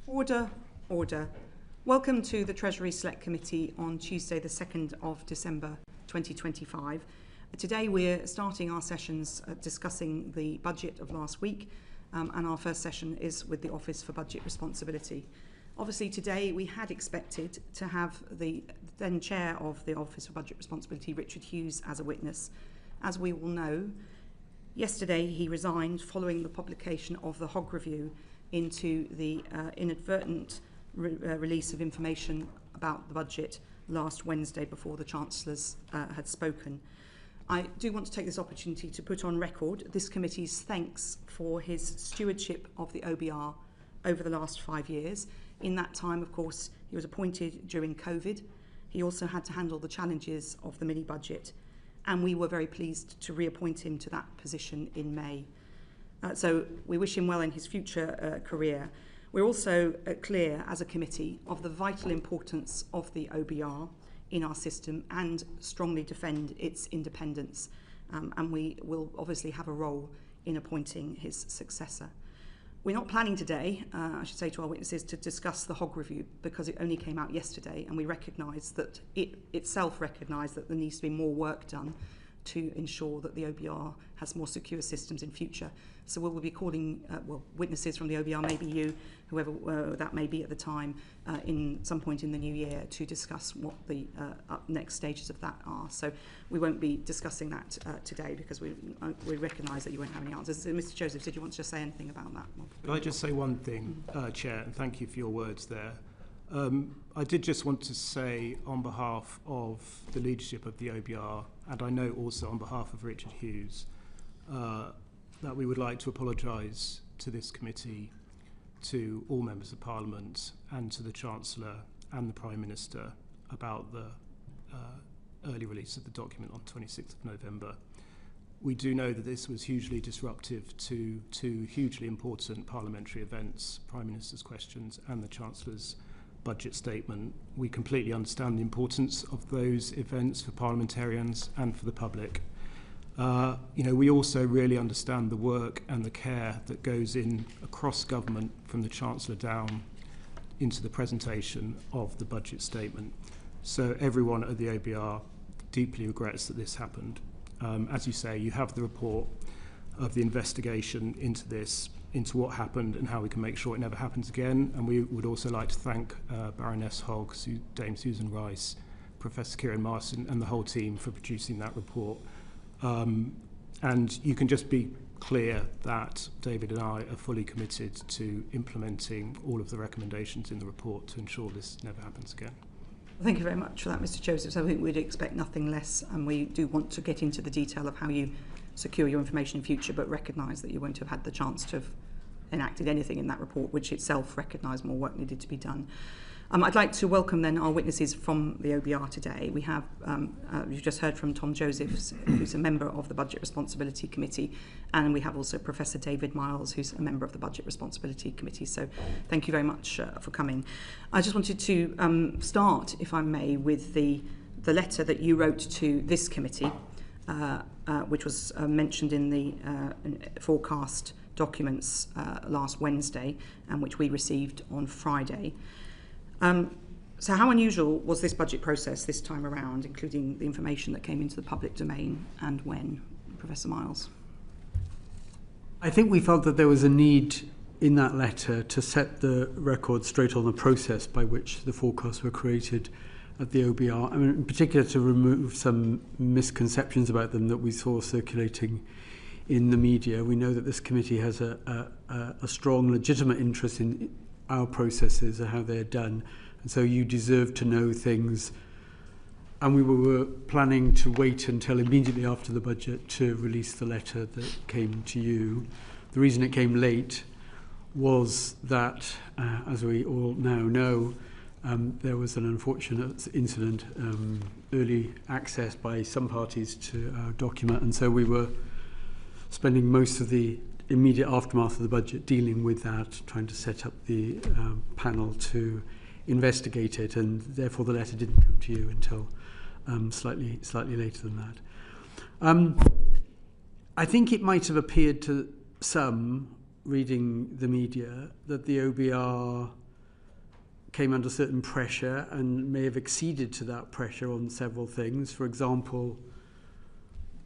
Order, order. Welcome to the Treasury Select Committee on Tuesday the 2nd of December 2025. Today we're starting our sessions discussing the budget of last week, and our first session is with the Office for Budget Responsibility. Obviously today we had expected to have the then Chair of the Office for Budget Responsibility, Richard Hughes, as a witness. As we all know, yesterday he resigned following the publication of the Hogg Review into the inadvertent release of information about the budget last Wednesday before the chancellors had spoken. I do want to take this opportunity to put on record this committee's thanks for his stewardship of the OBR over the last 5 years. In that time, of course, he was appointed during COVID. He also had to handle the challenges of the mini-budget, and we were very pleased to reappoint him to that position in May. So we wish him well in his future career. We're also clear as a committee of the vital importance of the OBR in our system and strongly defend its independence. And we will obviously have a role in appointing his successor. We're not planning today, I should say to our witnesses, to discuss the Hogg Review because it only came out yesterday, and we recognise that it itself recognised that there needs to be more work done to ensure that the OBR has more secure systems in future. So we'll be calling witnesses from the OBR, maybe you, whoever that may be at the time, in some point in the new year to discuss what the next stages of that are. So we won't be discussing that today because we recognise that you won't have any answers. So Mr. Joseph, did you want to just say anything about that? Could I just say one thing, Chair, and thank you for your words there. I did just want to say on behalf of the leadership of the OBR, and I know also on behalf of Richard Hughes, that we would like to apologise to this committee, to all members of Parliament and to the Chancellor and the Prime Minister about the early release of the document on 26th of November. We do know that this was hugely disruptive to two hugely important parliamentary events, Prime Minister's questions and the Chancellor's budget statement. We completely understand the importance of those events for parliamentarians and for the public. We also really understand the work and the care that goes in across government from the Chancellor down into the presentation of the budget statement. So everyone at the OBR deeply regrets that this happened. As you say, you have the report of the investigation into this, into what happened and how we can make sure it never happens again. And we would also like to thank Baroness Hogg, Dame Susan Rice, Professor Kieran Martin and the whole team for producing that report. And you can just be clear that David and I are fully committed to implementing all of the recommendations in the report to ensure this never happens again. Thank you very much for that, Mr. Joseph. So I think we'd expect nothing less, and we do want to get into the detail of how you secure your information in future, but recognise that you won't have had the chance to have enacted anything in that report, which itself recognised more work needed to be done. I'd like to welcome then our witnesses from the OBR today. We have, you've just heard from Tom Josephs, who's a member of the Budget Responsibility Committee, and we have also Professor David Miles, who's a member of the Budget Responsibility Committee. So thank you very much for coming. I just wanted to start, if I may, with the letter that you wrote to this committee, which was mentioned in the forecast documents last Wednesday, and which we received on Friday. So how unusual was this budget process this time around, including the information that came into the public domain, and when? Professor Miles. I think we felt that there was a need in that letter to set the record straight on the process by which the forecasts were created at the OBR, in particular to remove some misconceptions about them that we saw circulating in the media. We know that this committee has a strong, legitimate interest in our processes and how they're done, and so you deserve to know things, and we were planning to wait until immediately after the budget to release the letter that came to you. The reason it came late was that, as we all now know, there was an unfortunate incident, early access by some parties to our document, and so we were spending most of the immediate aftermath of the budget dealing with that, trying to set up the panel to investigate it, and therefore the letter didn't come to you until slightly later than that. I think it might have appeared to some reading the media that the OBR came under certain pressure and may have acceded to that pressure on several things. For example,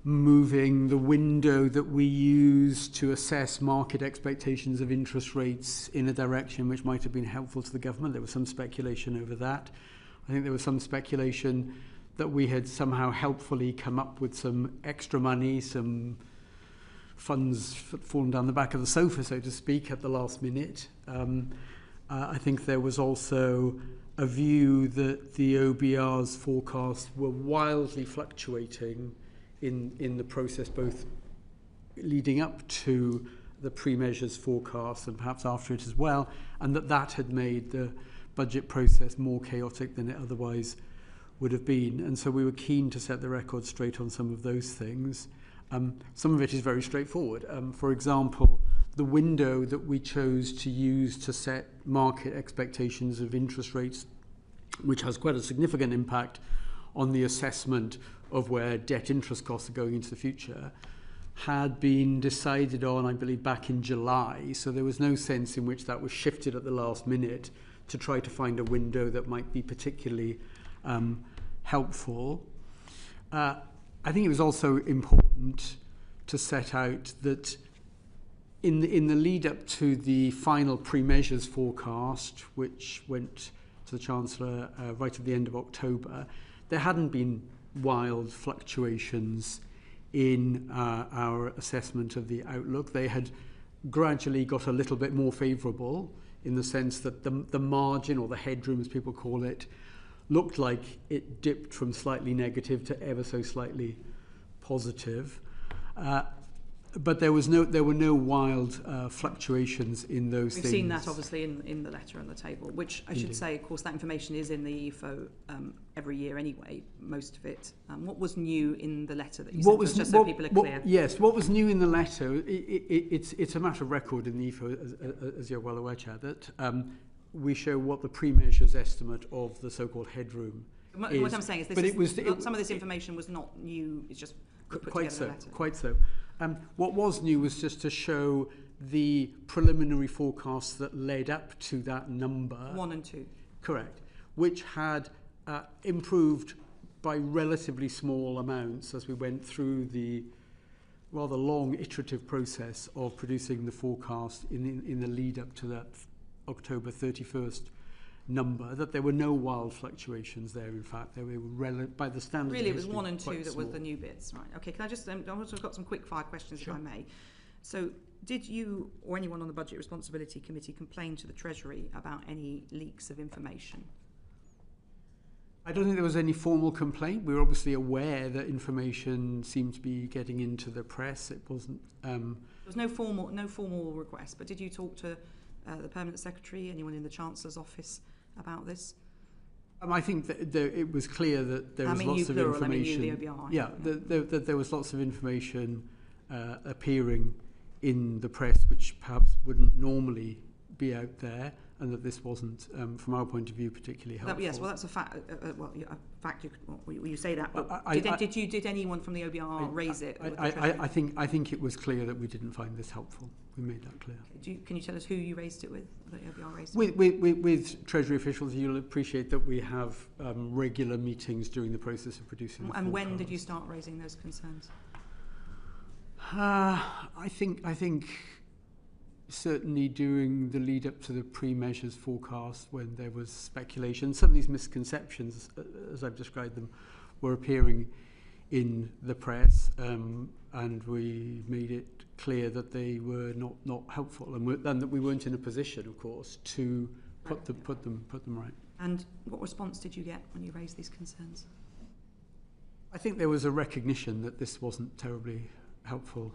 moving the window that we use to assess market expectations of interest rates in a direction which might have been helpful to the government. There was some speculation over that. I think there was some speculation that we had somehow helpfully come up with some extra money, some funds fallen down the back of the sofa, so to speak, at the last minute. I think there was also a view that the OBR's forecasts were wildly fluctuating in the process, both leading up to the pre-measures forecast and perhaps after it as well, and that had made the budget process more chaotic than it otherwise would have been. And so we were keen to set the record straight on some of those things. Some of it is very straightforward. For example, the window that we chose to use to set market expectations of interest rates, which has quite a significant impact on the assessment of where debt interest costs are going into the future, had been decided on, I believe, back in July. So there was no sense in which that was shifted at the last minute to try to find a window that might be particularly helpful. I think it was also important to set out that in the lead up to the final pre-measures forecast, which went to the Chancellor right at the end of October, there hadn't been wild fluctuations in our assessment of the outlook. They had gradually got a little bit more favourable in the sense that the margin, or the headroom as people call it, looked like it dipped from slightly negative to ever so slightly positive. But there were no wild fluctuations in those things. We've seen that obviously in the letter on the table, which I should say, of course, that information is in the EFO every year anyway, most of it. What was new in the letter that you sent us, just so people are clear? Yes, what was new in the letter, it's a matter of record in the EFO, as you're well aware, Chair, that we show what the pre-measures estimate of the so-called headroom is. What I'm saying is some of this information was not new, it's just put quite together in the letter. Quite so. What was new was just to show the preliminary forecasts that led up to that number. 1 and 2. Correct. Which had improved by relatively small amounts as we went through the rather long iterative process of producing the forecast in the lead up to that October 31st number, that there were no wild fluctuations there. In fact, they were by the standards. Really, it was 1 and 2 that small. was the new bits, right? Okay, can I just? I've also got some quick fire questions, Sure. if I may. So, did you or anyone on the Budget Responsibility Committee complain to the Treasury about any leaks of information? I don't think there was any formal complaint. We were obviously aware that information seemed to be getting into the press. It wasn't. There was no formal request, but did you talk to the Permanent Secretary, anyone in the Chancellor's office about this? I think that it was clear that there was lots of information. I mean, the OBR. Yeah, that there was lots of information appearing in the press, which perhaps wouldn't normally be out there, and that this wasn't, from our point of view, particularly helpful. Yes, well, that's a fact. A fact. You say that. But did anyone from the OBR raise it? I think it was clear that we didn't find this helpful. We made that clear. Okay. Can you tell us who you raised it with? The OBR raised it with Treasury officials. You'll appreciate that we have regular meetings during the process of producing. And when did you start raising those concerns? I think certainly during the lead up to the pre-measures forecast, when there was speculation, some of these misconceptions, as I've described them, were appearing in the press, and we made it clear that they were not helpful, and that we weren't in a position, of course, to put them right. And what response did you get when you raised these concerns? I think there was a recognition that this wasn't terribly helpful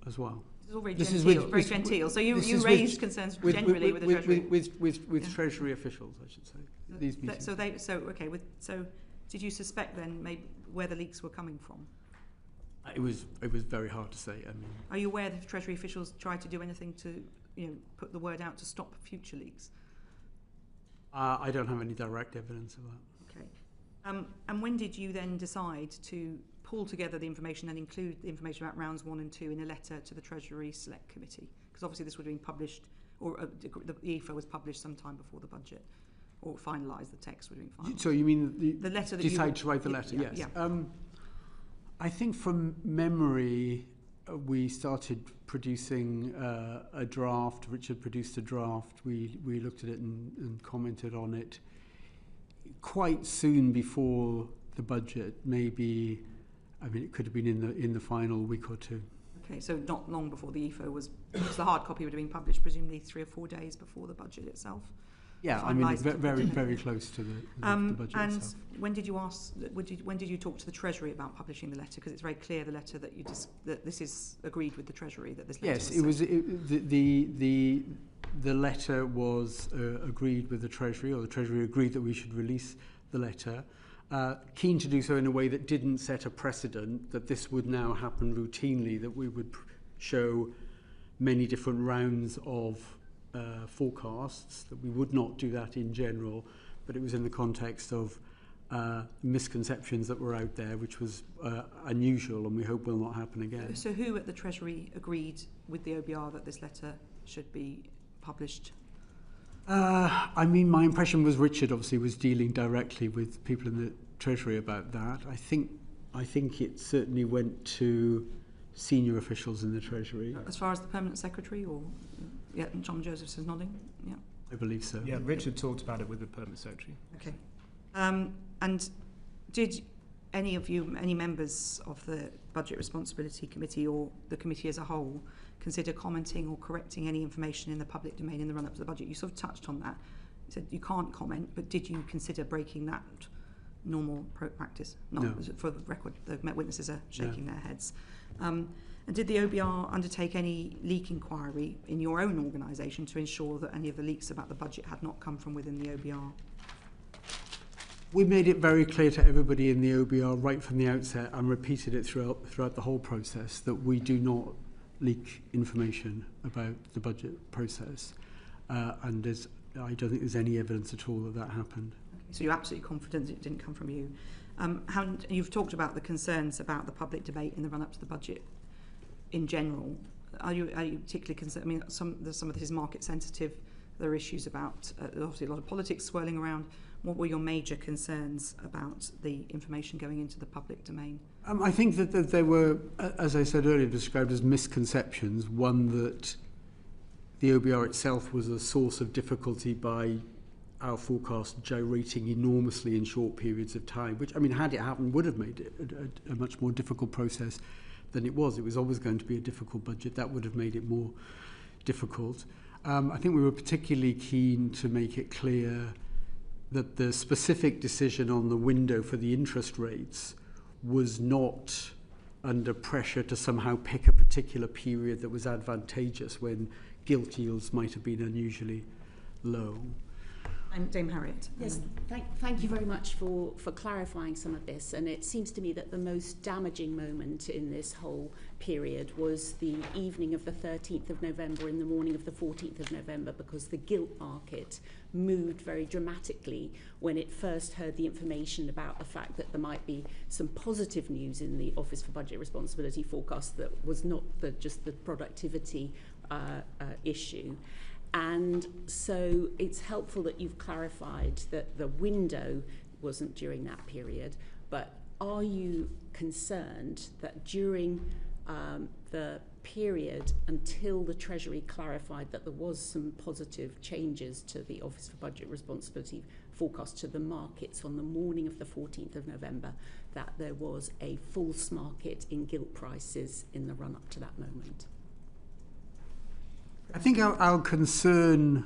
as well. This is all very genteel. So you raised concerns generally with the Treasury? With Treasury officials, I should say. These meetings. So did you suspect then maybe where the leaks were coming from? It was very hard to say. I mean, are you aware that Treasury officials tried to do anything to put the word out to stop future leaks? I don't have any direct evidence of that. Okay. And when did you then decide to pull together the information and include the information about rounds 1 and 2 in a letter to the Treasury Select Committee? Because obviously this would have been published, or the EFO was published sometime before the budget. or finalise the text would have been finalised. So you mean the letter that decide to write the letter? Yeah, yes. Yeah. I think from memory, we started producing a draft. Richard produced a draft. We looked at it and commented on it quite soon before the budget. Maybe, I mean, it could have been in the final week or two. Okay, so not long before the EFO was, because the hard copy would have been published presumably 3 or 4 days before the budget itself. Yeah, I mean, very close to the budget and itself. when did you talk to the Treasury about publishing the letter? Because it's very clear the letter that that this is agreed with the Treasury, that this letter Yes, the letter was agreed with the Treasury, or the Treasury agreed that we should release the letter. Keen to do so in a way that didn't set a precedent, that this would now happen routinely, that we would show many different rounds of forecasts, that we would not do that in general, but it was in the context of misconceptions that were out there, which was unusual and we hope will not happen again. So who at the Treasury agreed with the OBR that this letter should be published? I mean, my impression was Richard obviously was dealing directly with people in the Treasury about that. I think it certainly went to senior officials in the Treasury. As far as the permanent secretary, or yeah, John Josephs is nodding. Yeah, I believe so. Yeah, Richard talked about it with the permanent secretary. Okay. And did any members of the Budget Responsibility Committee or the committee as a whole consider commenting or correcting any information in the public domain in the run-up to the budget? You sort of touched on that. You said you can't comment, but did you consider breaking that normal practice? No. For the record, the witnesses are shaking their heads. And did the OBR undertake any leak inquiry in your own organisation to ensure that any of the leaks about the budget had not come from within the OBR? We made it very clear to everybody in the OBR right from the outset, and repeated it throughout the whole process, that we do not leak information about the budget process. And I don't think there's any evidence at all that happened. So you're absolutely confident it didn't come from you. You've talked about the concerns about the public debate in the run-up to the budget in general. Are you particularly concerned? I mean, some of this is market sensitive. There are issues about, obviously, a lot of politics swirling around. What were your major concerns about the information going into the public domain? I think that there were, as I said earlier, described as misconceptions. One, that the OBR itself was a source of difficulty by our forecast gyrating enormously in short periods of time, which, I mean, had it happened, would have made it a much more difficult process than it was. It was always going to be a difficult budget. That would have made it more difficult. I think we were particularly keen to make it clear that the specific decision on the window for the interest rates was not under pressure to somehow pick a particular period that was advantageous when gilt yields might have been unusually low. And Dame Harriet. Yes, thank you very much for clarifying some of this. And it seems to me that the most damaging moment in this whole period was the evening of the 13th of November and the morning of the 14th of November, because the gilt market moved very dramatically when it first heard the information about the fact that there might be some positive news in the Office for Budget Responsibility forecast that was not just the productivity issue. And so it's helpful that you've clarified that the window wasn't during that period, but are you concerned that during the period until the Treasury clarified that there was some positive changes to the Office for Budget Responsibility forecast to the markets on the morning of the 14th of November, that there was a false market in gilt prices in the run-up to that moment? I think our concern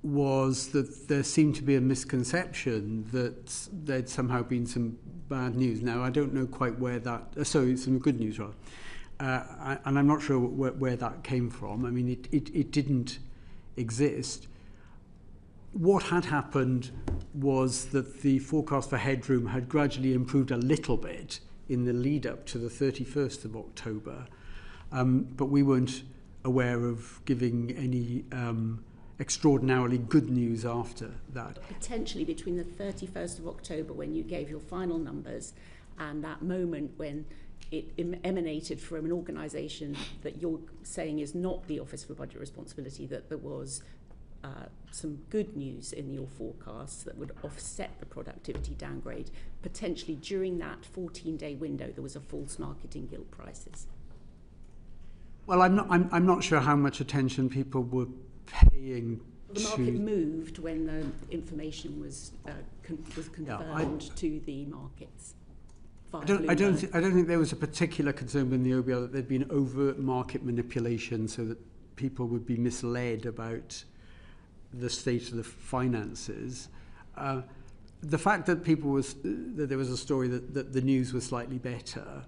was that there seemed to be a misconception that there'd somehow been some bad news. Now, I don't know quite where that... some good news, rather. And I'm not sure where that came from. I mean, it didn't exist. What had happened was that the forecast for headroom had gradually improved a little bit in the lead-up to the 31st of October, but we weren't aware of giving any extraordinarily good news after that. But potentially between the 31st of October, when you gave your final numbers, and that moment when it emanated from an organisation that you're saying is not the Office for Budget Responsibility, that there was some good news in your forecasts that would offset the productivity downgrade. Potentially during that 14-day window, there was a false market in gilt prices. Well, I'm not sure how much attention people were paying. The market moved when the information was confirmed to the markets. I don't think there was a particular concern in the OBR that there'd been overt market manipulation so that people would be misled about the state of the finances. The fact that that there was a story that the news was slightly better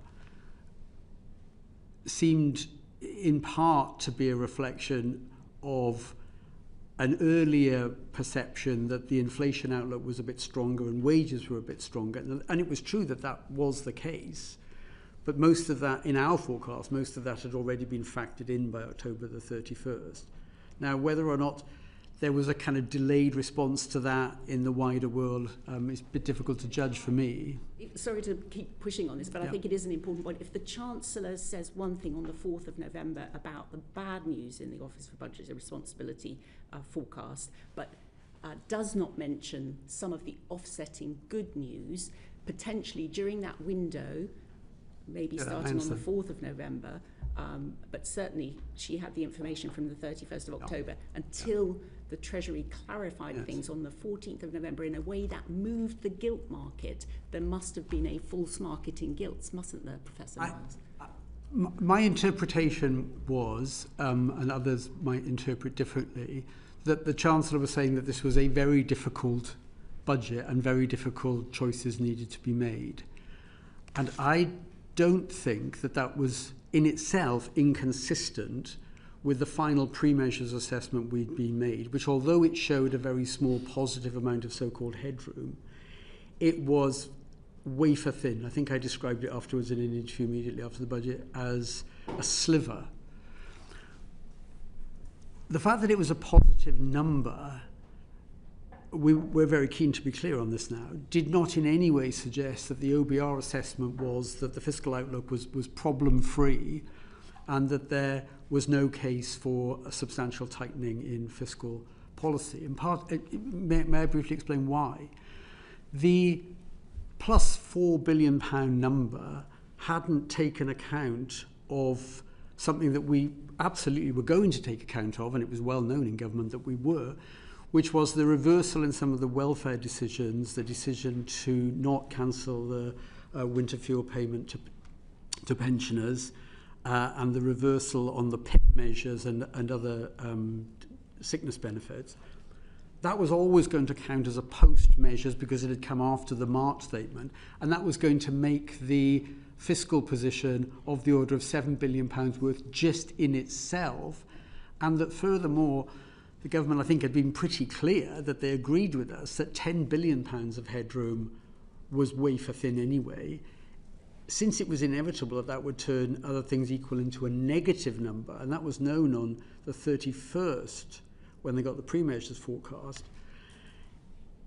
seemed in part to be a reflection of an earlier perception that the inflation outlook was a bit stronger and wages were a bit stronger. And it was true that that was the case. But most of that, in our forecast, most of that had already been factored in by October the 31st. Now, whether or not there was a kind of delayed response to that in the wider world, it's a bit difficult to judge for me. Sorry to keep pushing on this, but I think it is an important point. If the Chancellor says one thing on the 4th of November about the bad news in the Office for Budget and Responsibility forecast, but does not mention some of the offsetting good news, potentially during that window, maybe starting on the 4th of November, but certainly she had the information from the 31st of October until the Treasury clarified things on the 14th of November in a way that moved the gilt market. There must have been a false market in gilts, mustn't there, Professor Miles? My interpretation was, and others might interpret differently, that the Chancellor was saying that this was a very difficult budget and very difficult choices needed to be made. And I don't think that that was in itself inconsistent with the final pre-measures assessment we'd been made, which although it showed a very small positive amount of so-called headroom, it was wafer thin. I think I described it afterwards in an interview immediately after the budget as a sliver. The fact that it was a positive number, we're very keen to be clear on this now, did not in any way suggest that the OBR assessment was that the fiscal outlook was problem-free and that there was no case for a substantial tightening in fiscal policy. In part, may I briefly explain why? The plus £4 billion number hadn't taken account of something that we absolutely were going to take account of, and it was well known in government that we were, which was the reversal in some of the welfare decisions, the decision to not cancel the winter fuel payment to pensioners, and the reversal on the PIP measures and other sickness benefits. That was always going to count as a post measures because it had come after the March statement, and that was going to make the fiscal position of the order of £7 billion worth just in itself, and that furthermore, the government, I think, had been pretty clear that they agreed with us that £10 billion of headroom was wafer thin anyway. Since it was inevitable that that would turn other things equal into a negative number, and that was known on the 31st when they got the pre-measures forecast,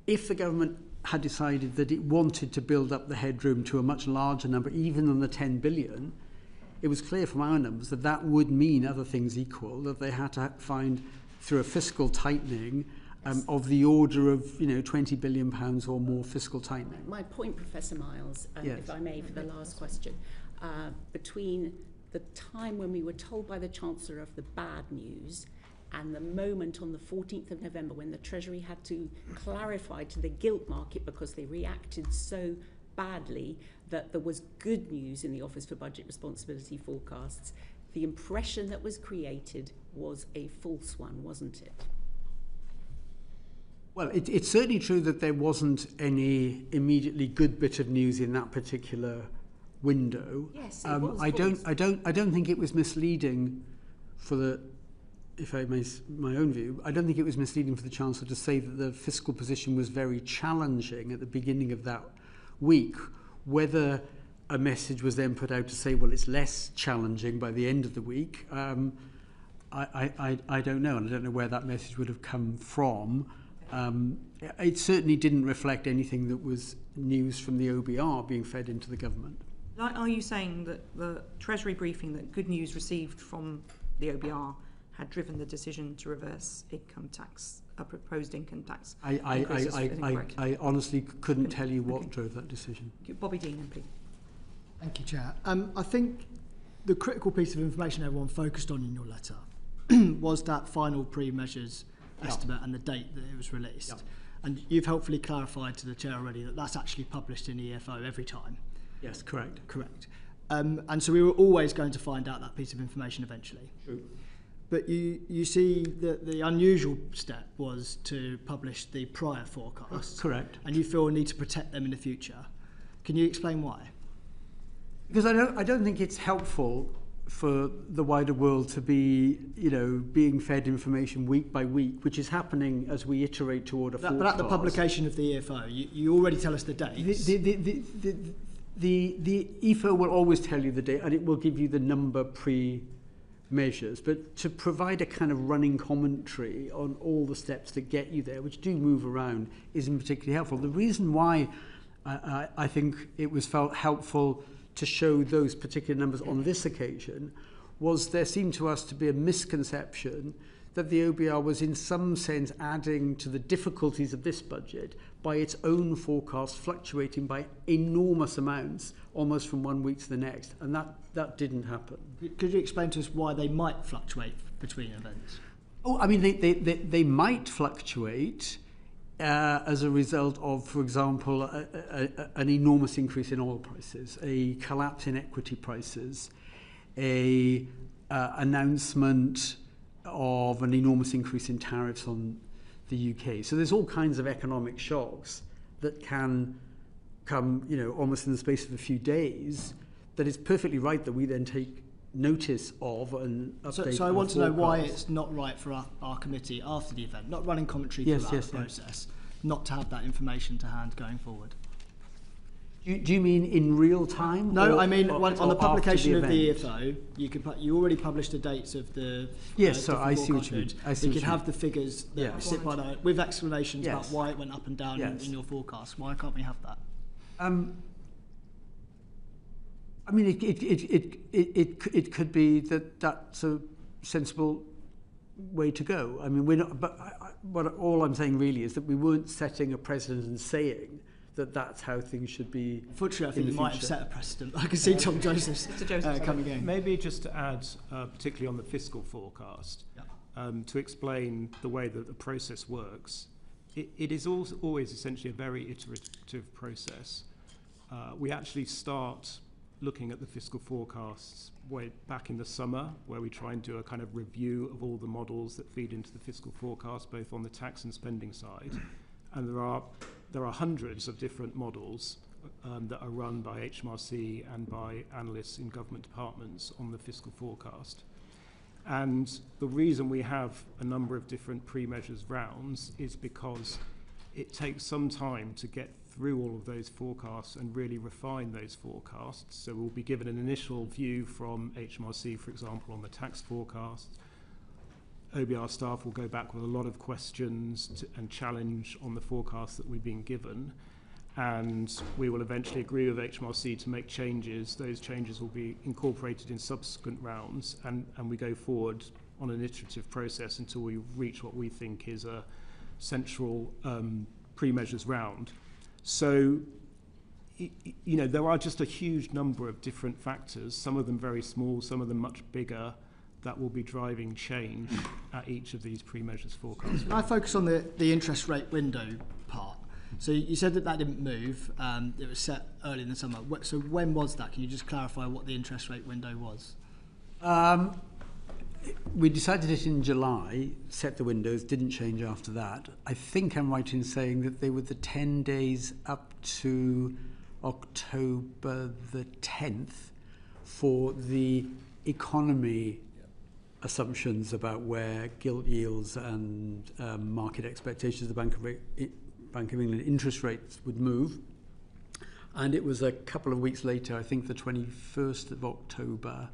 if the government had decided that it wanted to build up the headroom to a much larger number, even than the 10 billion, it was clear from our numbers that that would mean other things equal, that they had to find through a fiscal tightening of the order of £20 billion or more fiscal tightening. My point, Professor Miles, if I may, for the last question, between the time when we were told by the Chancellor of the bad news and the moment on the 14th of November when the Treasury had to clarify to the gilt market because they reacted so badly that there was good news in the Office for Budget Responsibility forecasts, the impression that was created was a false one, wasn't it? Well, it's certainly true that there wasn't any immediately good bit of news in that particular window. Yes, it was. I don't think it was misleading for the, if I may, my own view, I don't think it was misleading for the Chancellor to say that the fiscal position was very challenging at the beginning of that week. Whether a message was then put out to say, well, it's less challenging by the end of the week, I don't know, and I don't know where that message would have come from. It certainly didn't reflect anything that was news from the OBR being fed into the government. Are you saying that the Treasury briefing, that good news received from the OBR, had driven the decision to reverse income tax, a proposed income tax. I honestly couldn't tell you what drove that decision. Bobby Dean, please. Thank you, Chair. I think the critical piece of information everyone focused on in your letter was that final pre-measures estimate and the date that it was released. Yep. And you've helpfully clarified to the Chair already that that's actually published in EFO every time. Yes, correct. Correct. And so we were always going to find out that piece of information eventually. True. But you see that the unusual step was to publish the prior forecasts. Correct. And you feel a need to protect them in the future. Can you explain why? Because I don't think it's helpful for the wider world to be, being fed information week by week, which is happening as we iterate toward a forecast. But at the publication of the EFO, you already tell us the dates. The EFO will always tell you the date, and it will give you the number pre-measures. But to provide a kind of running commentary on all the steps that get you there, which do move around, isn't particularly helpful. The reason why I think it was felt helpful to show those particular numbers on this occasion was there seemed to us to be a misconception that the OBR was in some sense adding to the difficulties of this budget by its own forecast fluctuating by enormous amounts almost from one week to the next, and that didn't happen. Could you explain to us why they might fluctuate between events? Oh, I mean, they might fluctuate as a result of, for example, an enormous increase in oil prices, a collapse in equity prices, a announcement of an enormous increase in tariffs on the UK. So there's all kinds of economic shocks that can come, almost in the space of a few days, that it's perfectly right that we then take notice of and update. So I want to know why it's not right for our committee after the event, not running commentary throughout the process, not to have that information to hand going forward. Do you mean in real time? No, I mean on the publication of the EFO, you already published the dates of the. Yes, so I see what you mean. You could have the figures that sit by the, with explanations about why it went up and down in your forecast. Why can't we have that? I mean, it could be that that's a sensible way to go. I mean, we're not. But all I'm saying really is that we weren't setting a precedent and saying that that's how things should be. Fortunately, I think you might have set a precedent. I can see Tom Joseph's coming in. Maybe just to add, particularly on the fiscal forecast, to explain the way that the process works. It is always essentially a very iterative process. We actually start looking at the fiscal forecasts way back in the summer, where we try and do a kind of review of all the models that feed into the fiscal forecast, both on the tax and spending side. And there are hundreds of different models that are run by HMRC and by analysts in government departments on the fiscal forecast. And the reason we have a number of different pre-measures rounds is because it takes some time to get through all of those forecasts and really refine those forecasts. So we'll be given an initial view from HMRC, for example, on the tax forecast. OBR staff will go back with a lot of questions and challenge on the forecast that we've been given. And we will eventually agree with HMRC to make changes. Those changes will be incorporated in subsequent rounds, and we go forward on an iterative process until we reach what we think is a central pre-measures round. So, there are just a huge number of different factors, some of them very small, some of them much bigger, that will be driving change at each of these pre-measures forecasts. Can I focus on the interest rate window part? So you said that didn't move. It was set early in the summer. So when was that? Can you just clarify what the interest rate window was? We decided it in July, set the windows, didn't change after that. I think I'm right in saying that they were the 10 days up to October the 10th for the economy assumptions about where gilt yields and market expectations of the Bank of England interest rates would move. And it was a couple of weeks later, I think the 21st of October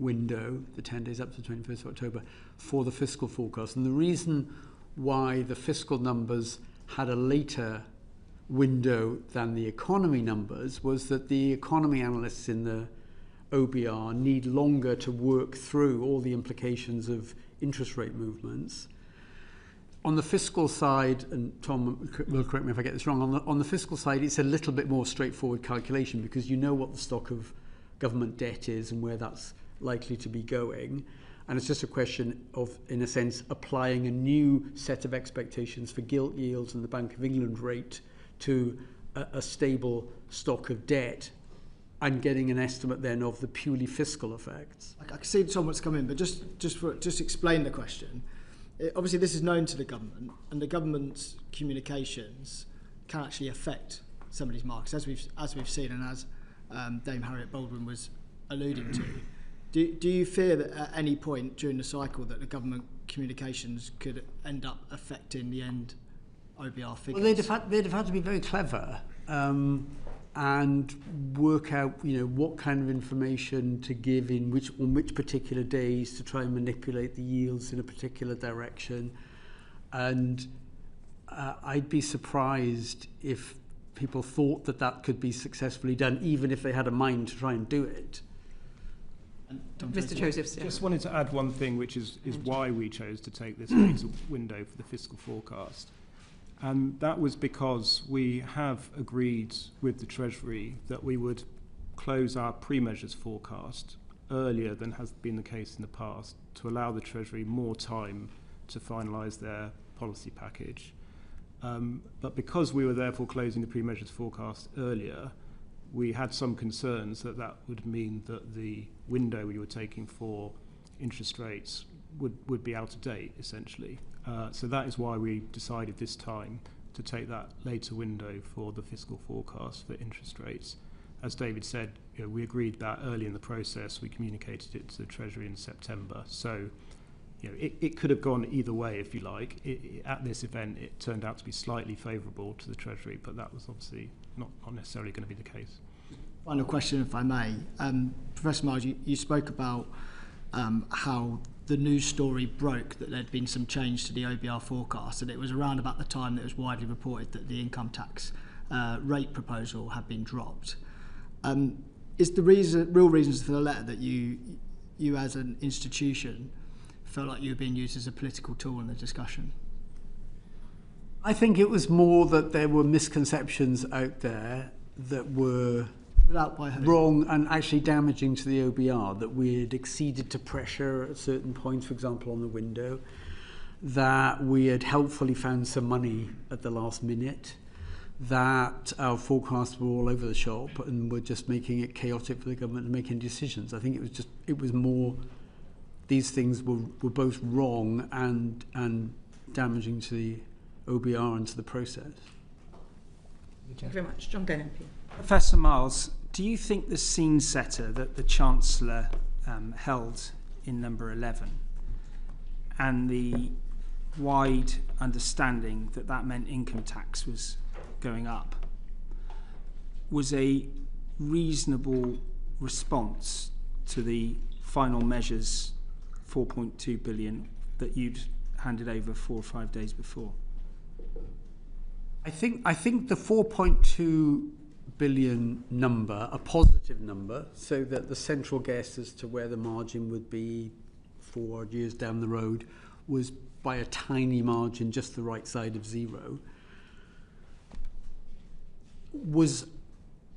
window, the 10 days up to the 21st of October, for the fiscal forecast. And the reason why the fiscal numbers had a later window than the economy numbers was that the economy analysts in the OBR need longer to work through all the implications of interest rate movements. On the fiscal side, and Tom will correct me if I get this wrong, on the fiscal side, it's a little bit more straightforward calculation because you know what the stock of government debt is and where that's likely to be going. And it's just a question of, in a sense, applying a new set of expectations for gilt yields and the Bank of England rate to a stable stock of debt and getting an estimate then of the purely fiscal effects. I can see Tom wants to come in, but just explain the question. Obviously, this is known to the government, and the government's communications can actually affect some of these markets, as we've seen, and as Dame Harriet Baldwin was alluding to. Do you fear that at any point during the cycle that the government communications could end up affecting the end OBR figures? Well, they'd have had to be very clever and work out, what kind of information to give on which particular days to try and manipulate the yields in a particular direction. And I'd be surprised if people thought that could be successfully done, even if they had a mind to try and do it. Mr. Josephs. Just wanted to add one thing, which is why we chose to take this later window for the fiscal forecast. And that was because we have agreed with the Treasury that we would close our pre-measures forecast earlier than has been the case in the past to allow the Treasury more time to finalise their policy package. But because we were therefore closing the pre-measures forecast earlier, we had some concerns that would mean that the window we were taking for interest rates would be out of date, essentially. So that is why we decided this time to take that later window for the fiscal forecast for interest rates. As David said, we agreed that early in the process. We communicated it to the Treasury in September. So it could have gone either way, if you like. At this event, it turned out to be slightly favourable to the Treasury, but that was obviously not necessarily going to be the case. Final question, if I may. Professor Miles, you spoke about how the news story broke that there'd been some change to the OBR forecast, and it was around about the time that it was widely reported that the income tax rate proposal had been dropped. Is the real reasons for the letter that you as an institution felt like you were being used as a political tool in the discussion? I think it was more that there were misconceptions out there that were wrong and actually damaging to the OBR, that we had exceeded to pressure at certain points, for example, on the window, that we had helpfully found some money at the last minute, that our forecasts were all over the shop and were just making it chaotic for the government to making decisions. I think it was more these things were both wrong and damaging to the OBR and to the process. Thank you very much. John Glenn, MP. Professor Miles, do you think the scene setter that the Chancellor held in number 11 and the wide understanding that meant income tax was going up was a reasonable response to the final measures 4.2 billion that you'd handed over 4 or 5 days before? I think the 4.2 billion number, a positive number, so that the central guess as to where the margin would be 4 years down the road was by a tiny margin, just the right side of zero, was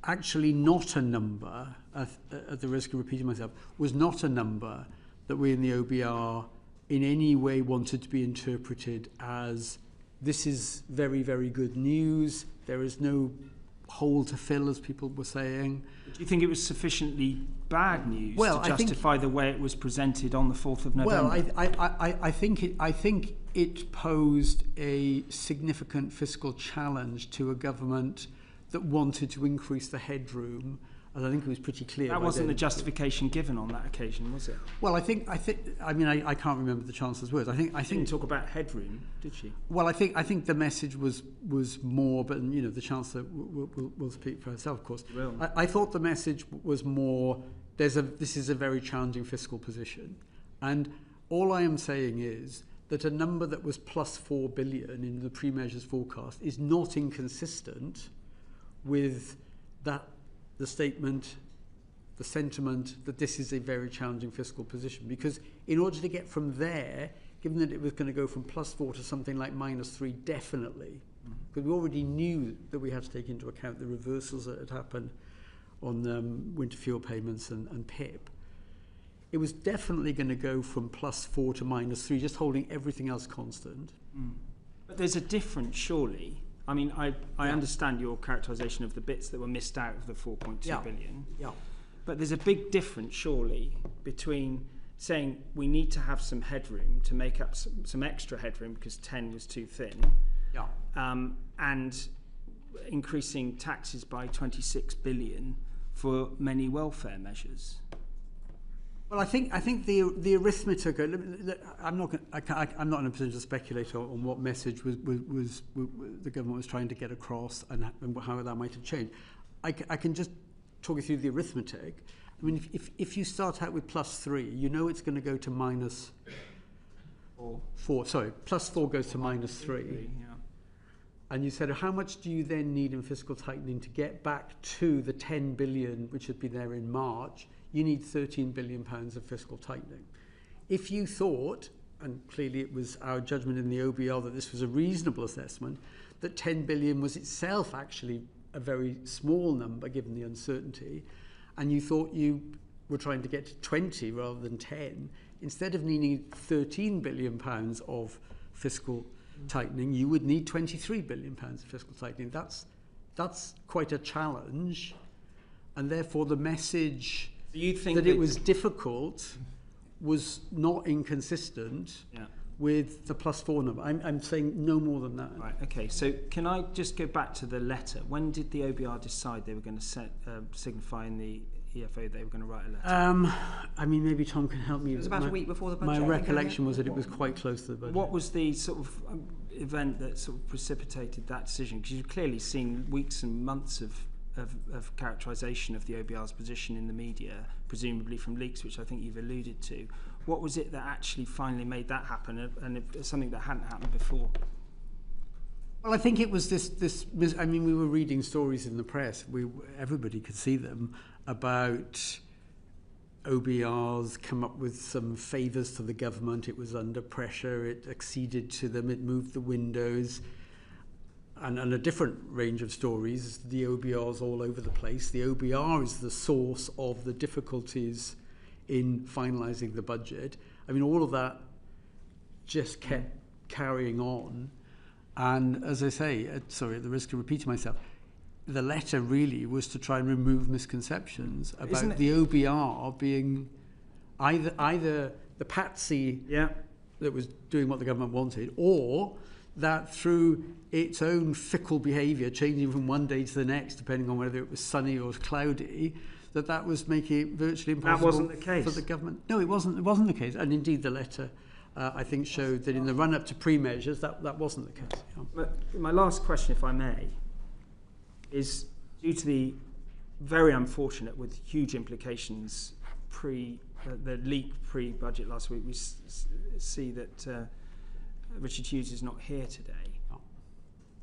actually not a number, at the risk of repeating myself, was not a number that we in the OBR in any way wanted to be interpreted as this is very, very good news, there is no hole to fill, as people were saying. Do you think it was sufficiently bad news to justify the way it was presented on the 4th of November? Well, I think it posed a significant fiscal challenge to a government that wanted to increase the headroom, and I think it was pretty clear. That wasn't the justification given on that occasion, was it? Well, I can't remember the Chancellor's words. I think she didn't talk about headroom, did she? Well, I think the message was more, but the Chancellor will speak for herself, of course. I thought the message was more, this is a very challenging fiscal position, and all I am saying is that a number that was plus 4 billion in the pre-measures forecast is not inconsistent with the statement the sentiment that this is a very challenging fiscal position. Because in order to get from there, given that it was going to go from +4 to something like -3 definitely, because we already knew that we had to take into account the reversals that had happened on winter fuel payments and PIP, it was definitely going to go from +4 to -3, just holding everything else constant. But there's a difference, surely. I mean, I understand your characterisation of the bits that were missed out of the 4.2 billion. Yeah. But there's a big difference, surely, between saying we need to have some headroom to make up some extra headroom because 10 was too thin, and increasing taxes by 26 billion for many welfare measures. Well, I think the arithmetic. I'm not in a position to speculate on what message was the government was trying to get across and how that might have changed. I can just talk you through the arithmetic. I mean, if you start out with +3, you know it's going to go to -4. Sorry, +4 goes to -3. Yeah. And you said, how much do you then need in fiscal tightening to get back to the 10 billion which had been there in March? You need 13 billion pounds of fiscal tightening. If you thought, and clearly it was our judgment in the OBR that this was a reasonable assessment, that 10 billion was itself actually a very small number given the uncertainty, and you thought you were trying to get to 20 rather than 10, instead of needing 13 billion pounds of fiscal tightening, you would need 23 billion pounds of fiscal tightening. That's quite a challenge, and therefore the message you think that it was difficult was not inconsistent with the +4 number. I'm saying no more than that. Right, okay, so can I just go back to the letter? When did the OBR decide they were going to signify in the EFO they were going to write a letter? I mean, maybe Tom can help me. It was about a week before the budget. My recollection was that it was quite close to the budget. What was the sort of event that sort of precipitated that decision? Because you've clearly seen weeks and months of characterisation of the OBR's position in the media, presumably from leaks, which I think you've alluded to. What was it that actually finally made that happen, and something that hadn't happened before? Well, I think it was this. I mean, we were reading stories in the press. Everybody could see them about OBRs come up with some favours to the government. It was under pressure. It acceded to them. It moved the windows. And a different range of stories, the OBRs all over the place. The OBR is the source of the difficulties in finalising the budget. I mean, all of that just kept carrying on. And as I say, sorry, at the risk of repeating myself, the letter really was to try and remove misconceptions about the OBR being either the patsy that was doing what the government wanted, or that through its own fickle behaviour, changing from one day to the next, depending on whether it was sunny or cloudy, that was making it virtually impossible. That wasn't the case for the government. No, it wasn't the case. And indeed, the letter, I think, showed that in the run-up to pre-measures, that wasn't the case. My last question, if I may, is due to the very unfortunate, with huge implications, the leak pre-budget last week, we see that Richard Hughes is not here today.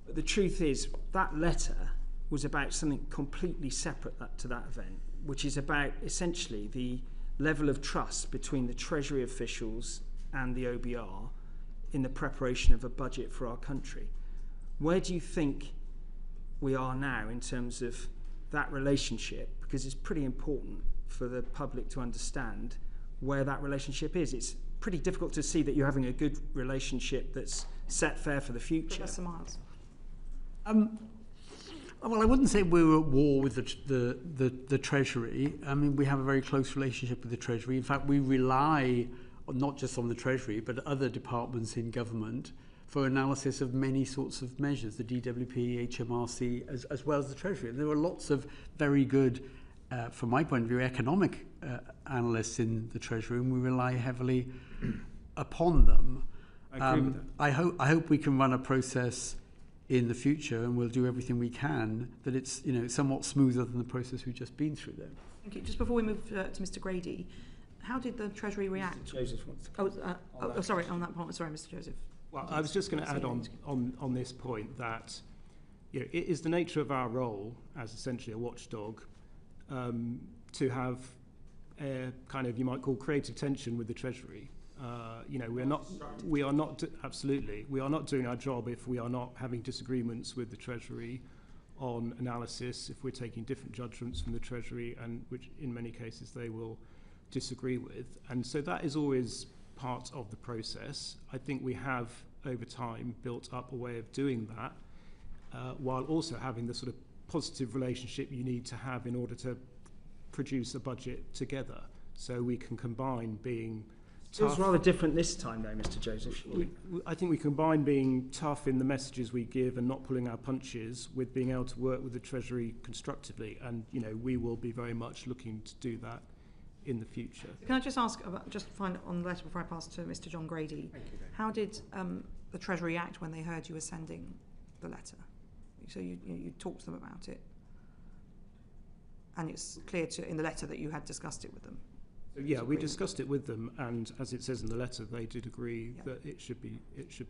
But the truth is, that letter was about something completely separate to that event, which is about essentially the level of trust between the Treasury officials and the OBR in the preparation of a budget for our country. Where do you think we are now in terms of that relationship? Because it's pretty important for the public to understand where that relationship is. It's pretty difficult to see that you're having a good relationship that's set fair for the future. Professor Miles. Well, I wouldn't say we were at war with the Treasury. I mean, we have a very close relationship with the Treasury. In fact, we rely not just on the Treasury, but other departments in government for analysis of many sorts of measures, the DWP, HMRC, as well as the Treasury. And there are lots of very good, from my point of view, economic analysts in the Treasury, and we rely heavily upon them. I agree with that. I hope we can run a process in the future, and we'll do everything we can that it's somewhat smoother than the process we've just been through there. Thank you. Just before we move to Mr. Grady, how did the Treasury react? Mr. Joseph wants to sorry, on that point. Sorry, Mr. Joseph. Well, I was just going to add on this point that it is the nature of our role as essentially a watchdog to have a kind of, you might call, creative tension with the Treasury. We are not doing our job if we are not having disagreements with the Treasury on analysis, if we're taking different judgments from the Treasury, and which in many cases they will disagree with. And so that is always part of the process. I think we have, over time, built up a way of doing that, while also having the sort of positive relationship you need to have in order to produce a budget together. So we can combine being tough. It was rather different this time, though, Mr. Joseph. I think we combine being tough in the messages we give and not pulling our punches with being able to work with the Treasury constructively. And, we will be very much looking to do that in the future. Can I just ask, just find on the letter before I pass to Mr. John Grady, how did the Treasury act when they heard you were sending the letter? So you talked to them about it, and it's clear in the letter that you had discussed it with them. So, yeah, we discussed it with them, and as it says in the letter, they did agree that it should be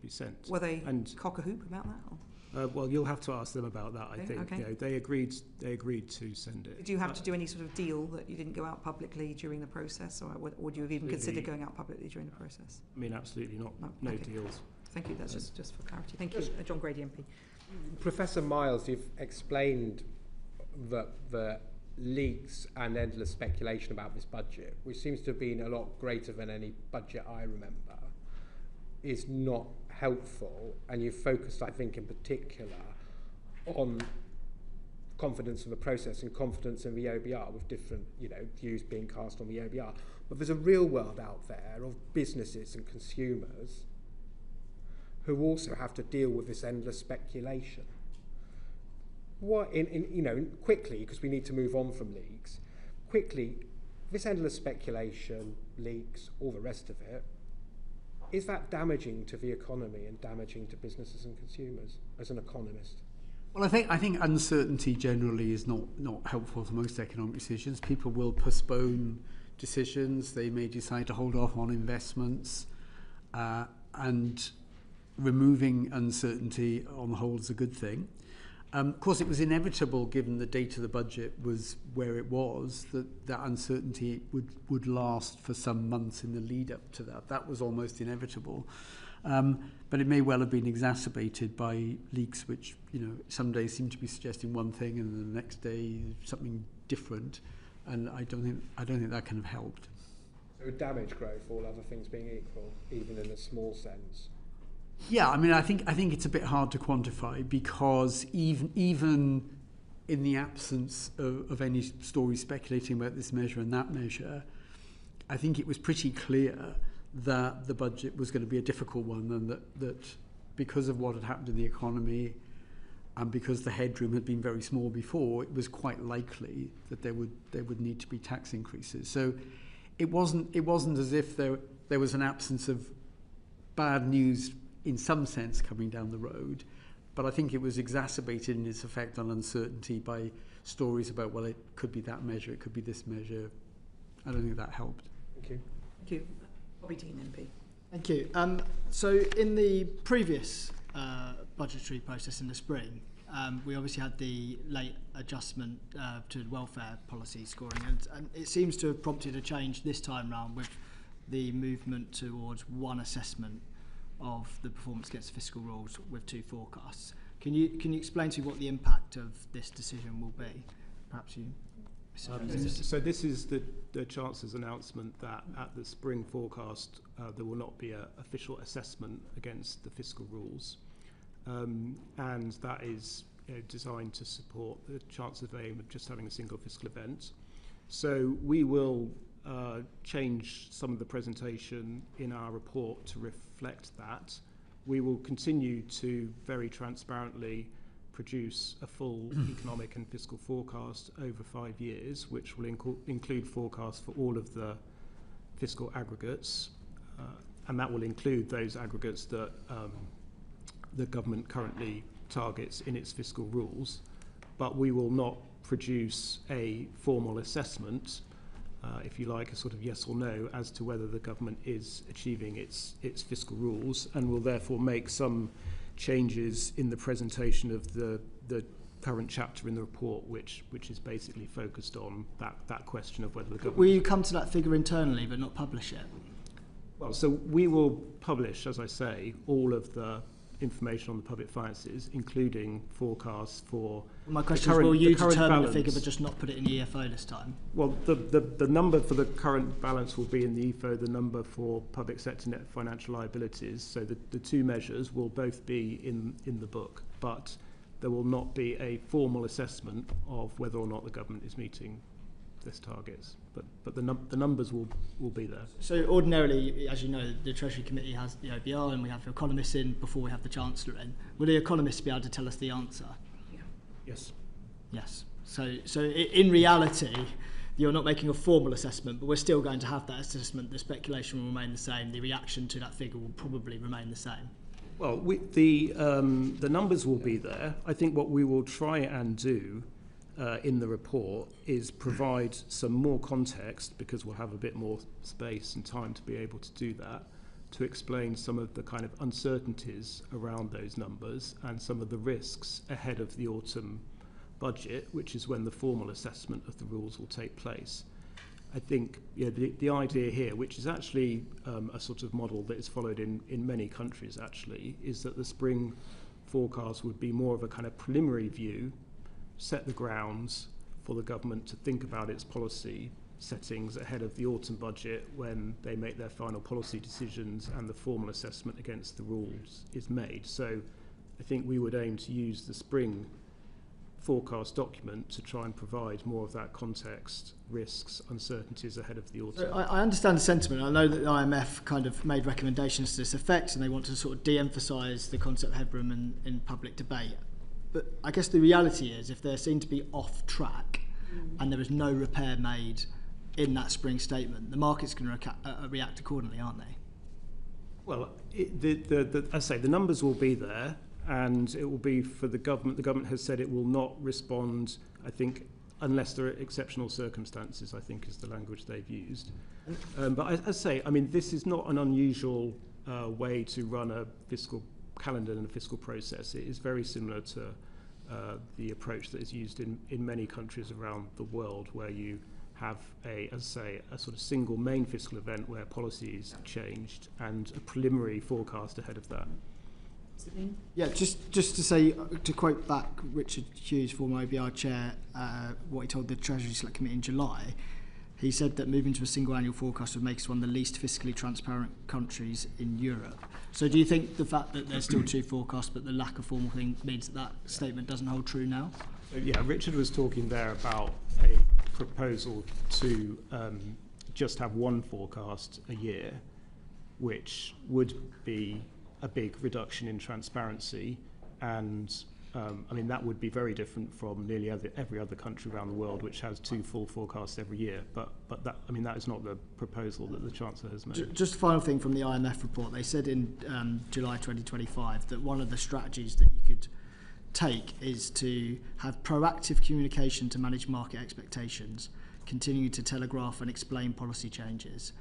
sent. Were they cock a hoop about that? Or? Well, you'll have to ask them about that. I think. Okay. They agreed to send it. Did you have to do any sort of deal that you didn't go out publicly during the process, or would you have even considered going out publicly during the process? I mean, absolutely not. No okay. Deals. Thank you. That's just for clarity. Thank you, John Grady, MP. Professor Miles, you've explained that the leaks and endless speculation about this budget, which seems to have been a lot greater than any budget I remember, is not helpful, and you've focused, I think, in particular on confidence in the process and confidence in the OBR, with different views being cast on the OBR. But there's a real world out there of businesses and consumers who also have to deal with this endless speculation. What quickly, because we need to move on from leaks, quickly, this endless speculation, leaks, all the rest of it, is that damaging to the economy and damaging to businesses and consumers as an economist? Well, I think uncertainty generally is not helpful for most economic decisions. People will postpone decisions. They may decide to hold off on investments, and removing uncertainty on the whole is a good thing. Of course, it was inevitable, given the date of the budget was where it was, that uncertainty would last for some months in the lead up to that. That was almost inevitable. But it may well have been exacerbated by leaks which, some days seem to be suggesting one thing and the next day something different. And I don't think that kind of helped. So damage growth, all other things being equal, even in a small sense? Yeah, I mean, I think it's a bit hard to quantify, because even in the absence of any story speculating about this measure and that measure, I think it was pretty clear that the budget was going to be a difficult one, and that because of what had happened in the economy and because the headroom had been very small before, it was quite likely that there would need to be tax increases. So it wasn't as if there was an absence of bad news in some sense coming down the road, but I think it was exacerbated in its effect on uncertainty by stories about, well, it could be that measure, it could be this measure. I don't think that helped. Thank you. Thank you. Bobby Dean, MP. Thank you. So in the previous budgetary process in the spring, we obviously had the late adjustment to welfare policy scoring, and it seems to have prompted a change this time round with the movement towards one assessment of the performance against fiscal rules with two forecasts. Can you explain to me what the impact of this decision will be? Perhaps you. So this is the Chancellor's announcement that at the spring forecast there will not be an official assessment against the fiscal rules, and that is designed to support the Chancellor's aim of just having a single fiscal event. So we will change some of the presentation in our report to reflect that. We will continue to very transparently produce a full economic and fiscal forecast over 5 years, which will include forecasts for all of the fiscal aggregates, and that will include those aggregates that the government currently targets in its fiscal rules. But we will not produce a formal assessment, if you like, a sort of yes or no as to whether the government is achieving its fiscal rules, and will therefore make some changes in the presentation of the current chapter in the report which is basically focused on that question of whether the government... Will you come to that figure internally but not publish it? Well, so we will publish, as I say, all of the information on the public finances, including forecasts for... My question is, will you determine the figure but just not put it in the EFO this time? Well, the number for the current balance will be in the EFO, the number for public sector net financial liabilities. So the two measures will both be in the book, but there will not be a formal assessment of whether or not the government is meeting this targets. But the numbers will be there. So ordinarily, as you know, the Treasury Committee has the OBR and we have economists in before we have the Chancellor in. Will the economists be able to tell us the answer? Yeah. Yes. Yes. So in reality, you're not making a formal assessment, but we're still going to have that assessment. The speculation will remain the same. The reaction to that figure will probably remain the same. Well, the numbers will be there. I think what we will try and do in the report is provide some more context, because we'll have a bit more space and time to be able to do that, to explain some of the kind of uncertainties around those numbers and some of the risks ahead of the autumn budget, which is when the formal assessment of the rules will take place. I think the idea here, which is actually a sort of model that is followed in many countries actually, is that the spring forecast would be more of a kind of preliminary view, set the grounds for the government to think about its policy settings ahead of the autumn budget when they make their final policy decisions and the formal assessment against the rules is made. So I think we would aim to use the spring forecast document to try and provide more of that context, risks, uncertainties ahead of the autumn. So I understand the sentiment. I know that the IMF kind of made recommendations to this effect and they want to sort of de-emphasise the concept of headroom in public debate. But I guess the reality is, if they're seen to be off track and there is no repair made in that spring statement, the market's going to react accordingly, aren't they? Well, as I say, the numbers will be there, and it will be for the government. The government has said it will not respond, I think, unless there are exceptional circumstances, I think is the language they've used. But as I say, I mean, this is not an unusual way to run a fiscal calendar and a fiscal process. It is very similar to the approach that is used in many countries around the world, where you have a sort of single main fiscal event where policy is changed and a preliminary forecast ahead of that. Yeah, just to say, to quote back Richard Hughes, former OBR chair, what he told the Treasury Select Committee in July, he said that moving to a single annual forecast would make us one of the least fiscally transparent countries in Europe. So do you think the fact that there's still two forecasts but the lack of formal thing means that statement doesn't hold true now? So, yeah, Richard was talking there about a proposal to just have one forecast a year, which would be a big reduction in transparency, and I mean that would be very different from nearly every other country around the world which has two full forecasts every year. But that, I mean, that is not the proposal that the Chancellor has made. Just a final thing from the IMF report. They said in July 2025 that one of the strategies that you could take is to have proactive communication to manage market expectations, continue to telegraph and explain policy changes.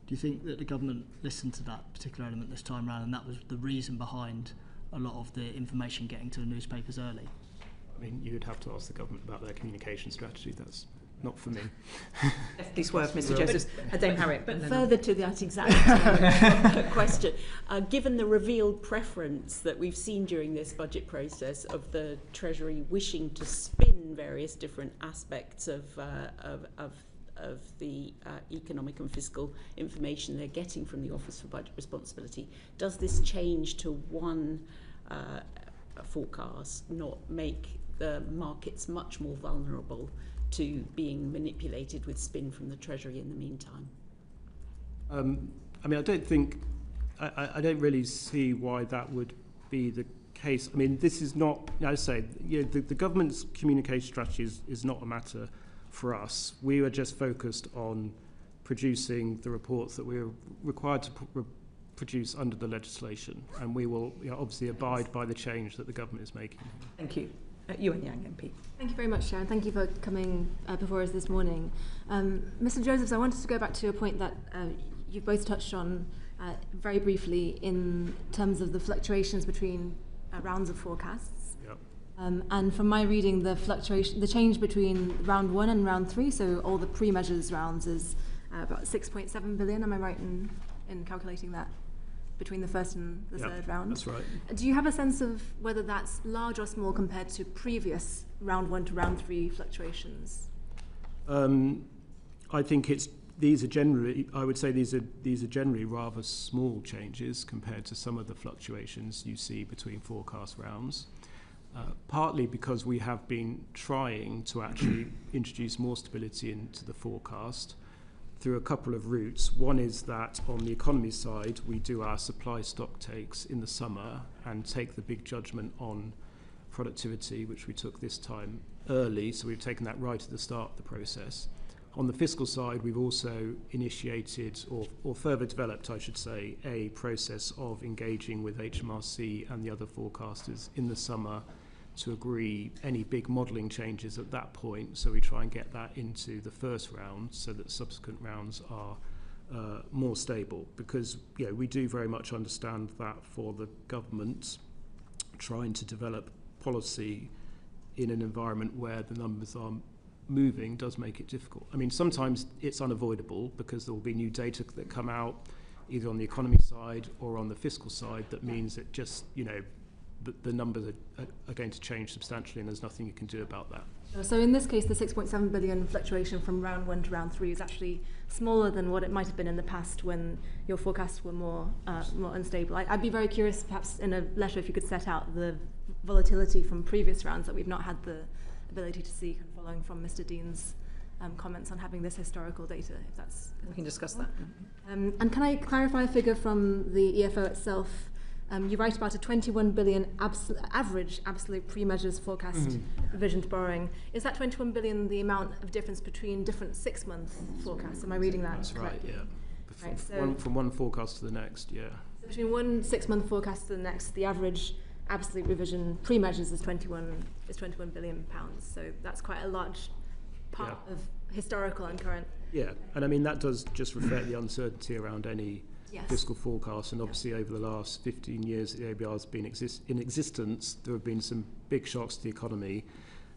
Do you think that the government listened to that particular element this time around, and that was the reason behind a lot of the information getting to the newspapers early? I mean, you'd have to ask the government about their communication strategy. That's not for me. Definitely swerve, Mr. Joseph. Dame Harriet. But further to that exact question, given the revealed preference that we've seen during this budget process of the Treasury wishing to spin various different aspects of the economic and fiscal information they're getting from the Office for Budget Responsibility, does this change to one forecast not make the markets much more vulnerable to being manipulated with spin from the Treasury in the meantime? I mean, I don't really see why that would be the case. I mean, this is not, as I say, the government's communication strategy is not a matter for us. We are just focused on producing the reports that we're required to produce under the legislation, and we will obviously abide by the change that the government is making. Thank you. Yuan Yang MP. Thank you very much, Chair, and thank you for coming before us this morning. Mr. Josephs, I wanted to go back to a point that you've both touched on very briefly in terms of the fluctuations between rounds of forecasts. Yep. And from my reading, the change between round 1 and round 3, so all the pre-measures rounds, is about 6.7 billion. Am I right in calculating that between the first and the third round? That's right. Do you have a sense of whether that's large or small compared to previous round 1 to round 3 fluctuations? I think these are generally rather small changes compared to some of the fluctuations you see between forecast rounds. Partly because we have been trying to actually introduce more stability into the forecast through a couple of routes. One is that on the economy side, we do our supply stock takes in the summer and take the big judgment on productivity, which we took this time early, so we've taken that right at the start of the process. On the fiscal side, we've also initiated, or further developed, I should say, a process of engaging with HMRC and the other forecasters in the summer to agree any big modelling changes at that point. So we try and get that into the first round so that subsequent rounds are more stable. Because we do very much understand that for the government, trying to develop policy in an environment where the numbers are moving does make it difficult. I mean, sometimes it's unavoidable because there will be new data that come out either on the economy side or on the fiscal side that means that just, the numbers are going to change substantially and there's nothing you can do about that. So in this case, the 6.7 billion fluctuation from round 1 to round 3 is actually smaller than what it might have been in the past when your forecasts were more unstable. I'd be very curious, perhaps in a letter, if you could set out the volatility from previous rounds that we've not had the ability to see, following from Mr. Dean's comments on having this historical data, if that's... We can discuss that. And can I clarify a figure from the EFO itself? You write about a 21 billion average absolute pre-measures forecast revision to borrowing. Is that 21 billion the amount of difference between different 6-month forecasts? Am I reading that correctly? That's right, yeah. Right, so from one forecast to the next, yeah. So between one 6-month forecast to the next, the average absolute revision pre-measures is 21 billion pounds. So that's quite a large part of historical and current. Yeah, and I mean that does just reflect the uncertainty around any fiscal forecast, and obviously over the last 15 years that the OBR has been in existence, there have been some big shocks to the economy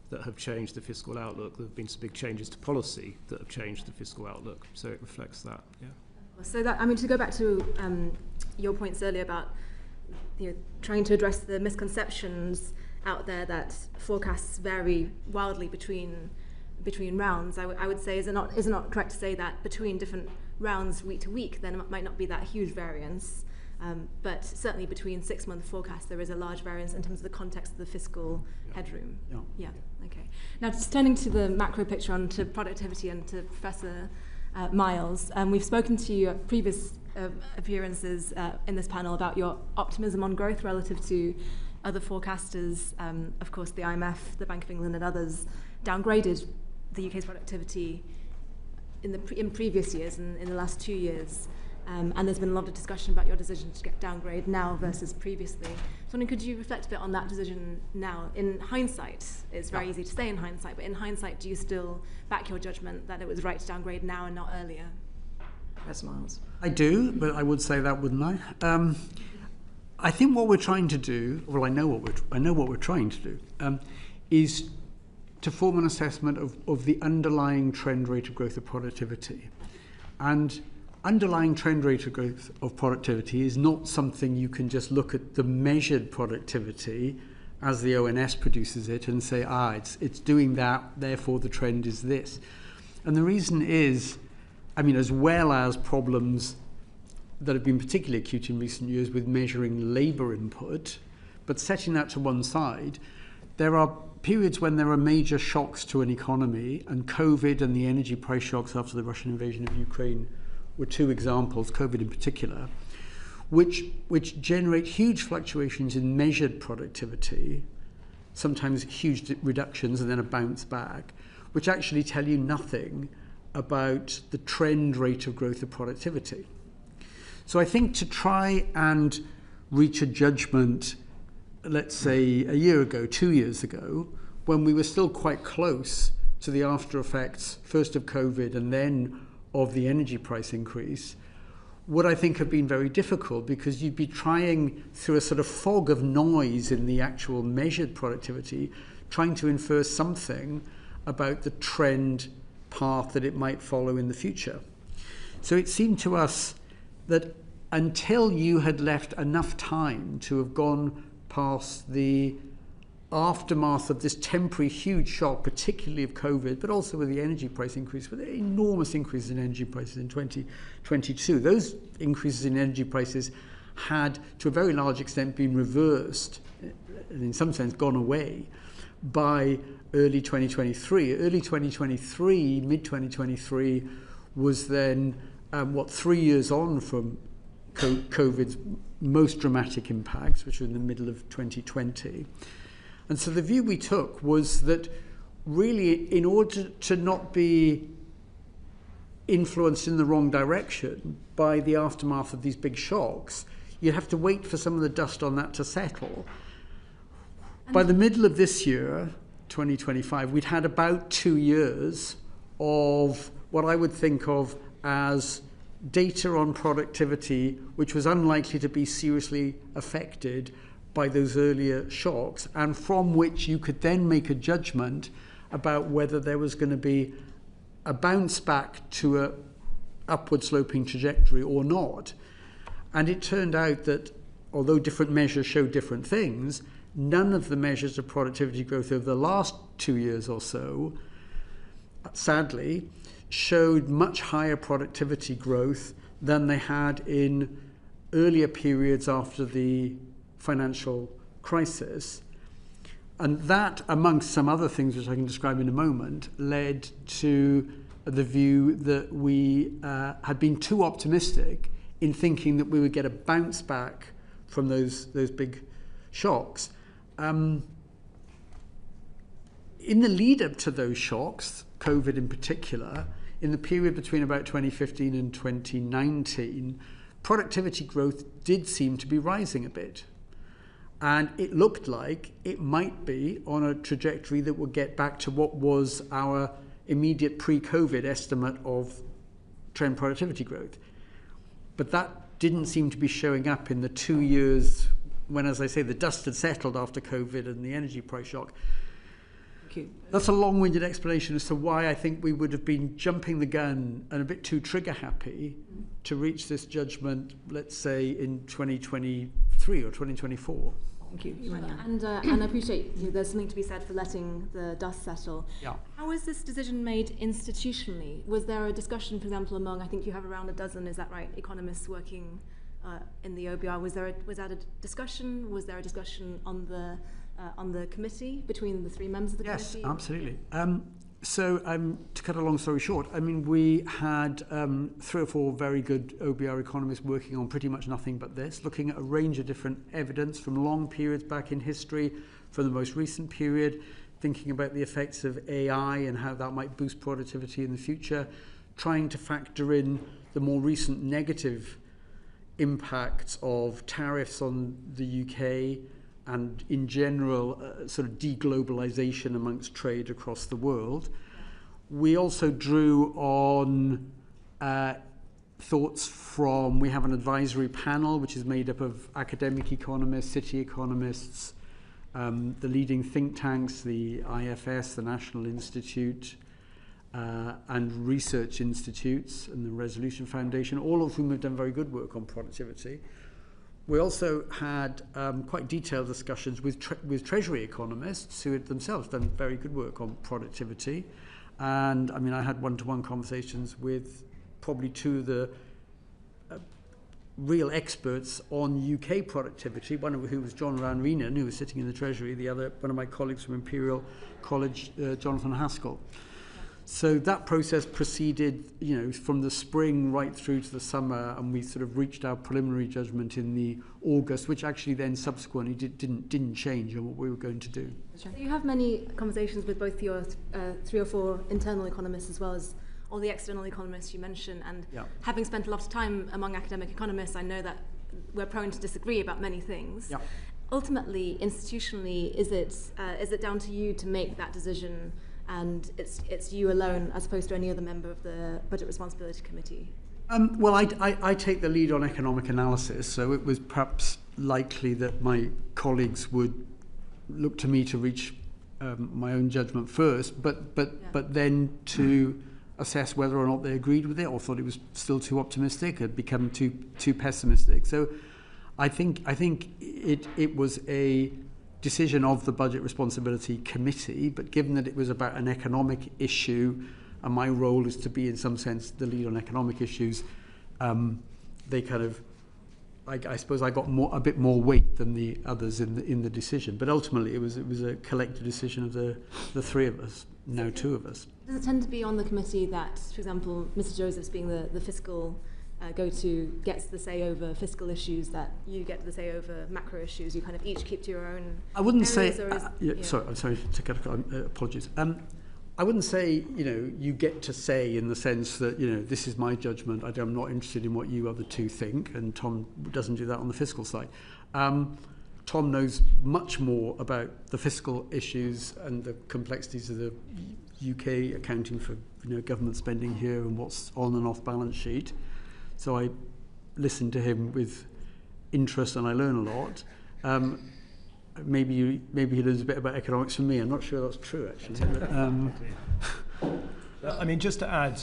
that have changed the fiscal outlook. There have been some big changes to policy that have changed the fiscal outlook, so it reflects that. Yeah. So that, I mean, to go back to your points earlier about trying to address the misconceptions out there that forecasts vary wildly between rounds, I would say is it not correct to say that between different rounds week to week there might not be that huge variance, but certainly between 6-month forecasts there is a large variance in terms of the context of the fiscal headroom. Yeah. Okay. Now just turning to the macro picture, on to productivity and to Professor Miles, we've spoken to you at previous appearances in this panel about your optimism on growth relative to other forecasters. Of course, the IMF, the Bank of England and others downgraded the UK's productivity in previous years and in the last 2 years. And there's been a lot of discussion about your decision to get downgraded now versus previously. So could you reflect a bit on that decision now? In hindsight, it's very easy to say in hindsight, but in hindsight, do you still back your judgment that it was right to downgrade now and not earlier? Professor Miles. I do, but I would say that, wouldn't I? I think what we're trying to do, well, I know what we're trying to do, is to form an assessment of the underlying trend rate of growth of productivity. And underlying trend rate of growth of productivity is not something you can just look at the measured productivity as the ONS produces it and say, it's doing that, therefore the trend is this. And the reason is, I mean, as well as problems that have been particularly acute in recent years with measuring labour input, but setting that to one side, there are periods when there are major shocks to an economy, and COVID and the energy price shocks after the Russian invasion of Ukraine were 2 examples, COVID in particular, which generate huge fluctuations in measured productivity, sometimes huge reductions and then a bounce back, which actually tell you nothing about the trend rate of growth of productivity. So I think to try and reach a judgment, let's say a year ago, 2 years ago, when we were still quite close to the after effects, first of COVID and then of the energy price increase, would, I think, have been very difficult, because you'd be trying, through a sort of fog of noise in the actual measured productivity, trying to infer something about the trend path that it might follow in the future. So it seemed to us that until you had left enough time to have gone past the aftermath of this temporary huge shock, particularly of COVID, but also with the energy price increase, with enormous increases in energy prices in 2022. Those increases in energy prices had, to a very large extent, been reversed, and in some sense gone away, by early 2023. Early 2023, mid-2023, was then, 3 years on from COVID's most dramatic impacts, which were in the middle of 2020. And so the view we took was that really, in order to not be influenced in the wrong direction by the aftermath of these big shocks, you have to wait for some of the dust on that to settle. By the middle of this year, 2025, we'd had about 2 years of what I would think of as data on productivity, which was unlikely to be seriously affected by those earlier shocks, and from which you could then make a judgment about whether there was going to be a bounce back to a upward sloping trajectory or not. And it turned out that, although different measures showed different things, none of the measures of productivity growth over the last 2 years or so, sadly, showed much higher productivity growth than they had in earlier periods after the financial crisis. And that, amongst some other things which I can describe in a moment, led to the view that we had been too optimistic in thinking that we would get a bounce back from those big shocks. In the lead up to those shocks, COVID in particular, in the period between about 2015 and 2019, productivity growth did seem to be rising a bit. And it looked like it might be on a trajectory that would get back to what was our immediate pre-COVID estimate of trend productivity growth. But that didn't seem to be showing up in the 2 years when, as I say, the dust had settled after COVID and the energy price shock. That's a long-winded explanation as to why I think we would have been jumping the gun and a bit too trigger-happy to reach this judgment, let's say, in 2023 or 2024. Thank you. And I appreciate there's something to be said for letting the dust settle. Yeah. How was this decision made institutionally? Was there a discussion, for example, among, I think you have around a dozen, is that right, economists working in the OBR? Was that a discussion? Was there a discussion on the committee between the three members of the committee? Yes, absolutely. So to cut a long story short, I mean, we had 3 or 4 very good OBR economists working on pretty much nothing but this, looking at a range of different evidence from long periods back in history, from the most recent period, thinking about the effects of AI and how that might boost productivity in the future, trying to factor in the more recent negative impacts of tariffs on the UK and in general sort of deglobalization amongst trade across the world. We also drew on thoughts from, we have an advisory panel which is made up of academic economists, city economists, the leading think tanks, the IFS, the National Institute, and research institutes and the Resolution Foundation, all of whom have done very good work on productivity. We also had quite detailed discussions with Treasury economists who had themselves done very good work on productivity. And I mean, I had one-to-one conversations with probably 2 of the real experts on UK productivity, one of who was John Ranreenan, who was sitting in the Treasury, the other, one of my colleagues from Imperial College, Jonathan Haskell. So that process proceeded, from the spring right through to the summer, and we sort of reached our preliminary judgment in the August, which actually then subsequently didn't change on what we were going to do. So you have many conversations with both your 3 or 4 internal economists as well as all the external economists you mentioned, and having spent a lot of time among academic economists, I know that we're prone to disagree about many things. Yeah. Ultimately, institutionally, is it down to you to make that decision? And it's you alone, as opposed to any other member of the Budget Responsibility Committee? Well, I take the lead on economic analysis, so it was perhaps likely that my colleagues would look to me to reach my own judgment first, but then to assess whether or not they agreed with it or thought it was still too optimistic, had become too pessimistic. So I think it was a decision of the Budget Responsibility Committee, but given that it was about an economic issue, and my role is to be, in some sense, the lead on economic issues, they kind of, I suppose I got a bit more weight than the others in the decision. But ultimately, it was a collective decision of the three of us, now two of us. Does it tend to be on the committee that, for example, Mr. Josephs being the fiscal go-to gets the say over fiscal issues, that you get the say over macro issues? You kind of each keep to your own. I wouldn't say. Is, sorry, I'm sorry to cut. Apologies. I wouldn't say, you get to say in the sense that, this is my judgment. I'm not interested in what you other two think, and Tom doesn't do that on the fiscal side. Tom knows much more about the fiscal issues and the complexities of the UK accounting for government spending here and what's on and off balance sheet. So I listen to him with interest and I learn a lot. Maybe he knows a bit about economics from me. I'm not sure that's true, actually. I mean, just to add,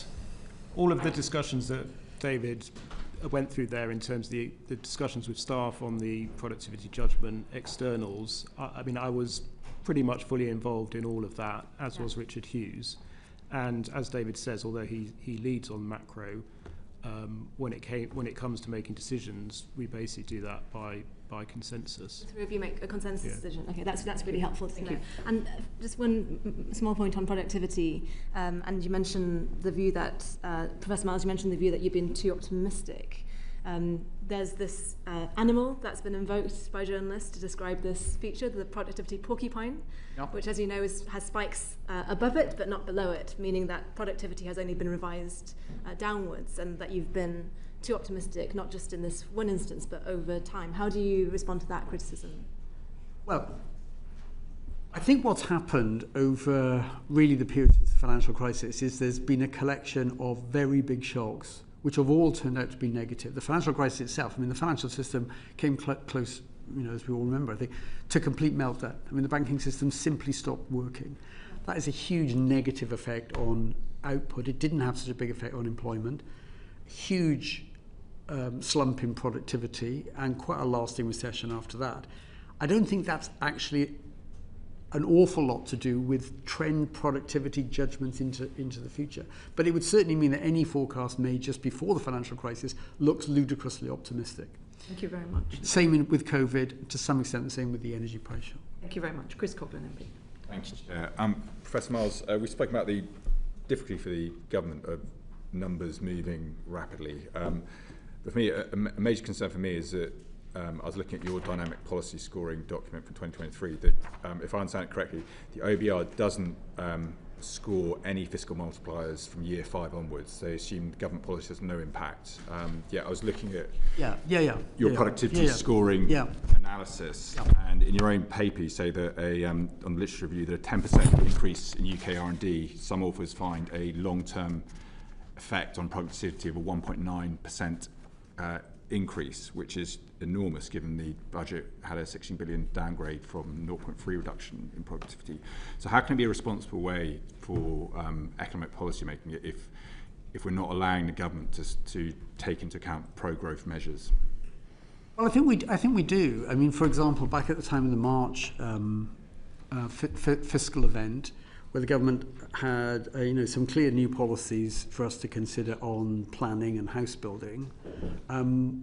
all of the discussions that David went through there in terms of the discussions with staff on the productivity judgment externals, I was pretty much fully involved in all of that, as was Richard Hughes. And as David says, although he leads on macro, when it comes to making decisions, we basically do that by consensus. The three of you make a consensus decision. Okay, that's really helpful to know. And just one small point on productivity, and you mentioned the view that, Professor Miles, you mentioned the view that you've been too optimistic. There's this animal that's been invoked by journalists to describe this feature, the productivity porcupine, which, as you know, has spikes above it but not below it, meaning that productivity has only been revised downwards, and that you've been too optimistic, not just in this one instance, but over time. How do you respond to that criticism? Well, I think what's happened over really the period since the financial crisis is there's been a collection of very big shocks, which have all turned out to be negative. The financial crisis itself, the financial system came close, as we all remember, I think, to complete meltdown. The banking system simply stopped working. That is a huge negative effect on output. It didn't have such a big effect on employment. Huge slump in productivity and quite a lasting recession after that. I don't think that's actually an awful lot to do with trend productivity judgments into the future. But it would certainly mean that any forecast made just before the financial crisis looks ludicrously optimistic. Thank you very much. Same with COVID, to some extent the same with the energy price shock. Thank you very much. Chris Coughlin, MP. Thanks, Chair. Professor Miles, we spoke about the difficulty for the government of numbers moving rapidly. But for me, a major concern for me is that I was looking at your dynamic policy scoring document from 2023, that if I understand it correctly, the OBR doesn't score any fiscal multipliers from year 5 onwards. They assume government policy has no impact. I was looking at your productivity scoring analysis, and in your own paper you say that on the literature review that a 10% increase in UK R&D, some authors find a long-term effect on productivity of a 1.9% increase, which is enormous given the budget had a 16 billion downgrade from 0.3 reduction in productivity. So how can it be a responsible way for economic policy making if we're not allowing the government to take into account pro-growth measures? Well, I think we do. For example, back at the time of the March fiscal event, where the government had some clear new policies for us to consider on planning and house building.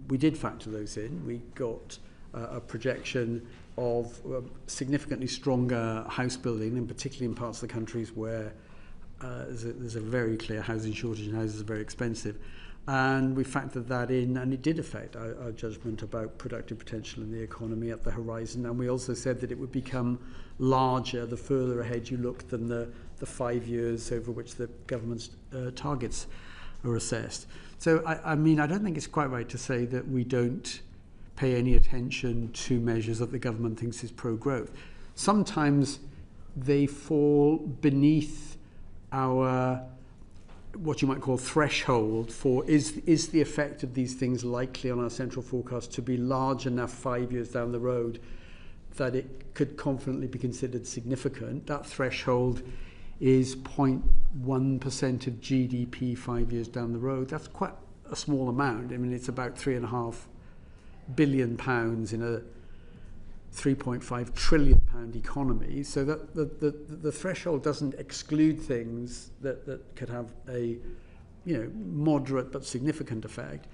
We did factor those in. We got a projection of significantly stronger house building, and particularly in parts of the countries where there's a very clear housing shortage and houses are very expensive. And we factored that in, and it did affect our judgment about productive potential in the economy at the horizon. And we also said that it would become larger the further ahead you look than the 5 years over which the government's targets are assessed. So, I don't think it's quite right to say that we don't pay any attention to measures that the government thinks is pro-growth. Sometimes they fall beneath our what you might call threshold for is the effect of these things likely on our central forecast to be large enough 5 years down the road that it could confidently be considered significant. That threshold is 0.1% of GDP 5 years down the road. That's quite a small amount. I mean, it's about £3.5 billion in a £3.5 trillion economy. So that the threshold doesn't exclude things that could have a moderate but significant effect.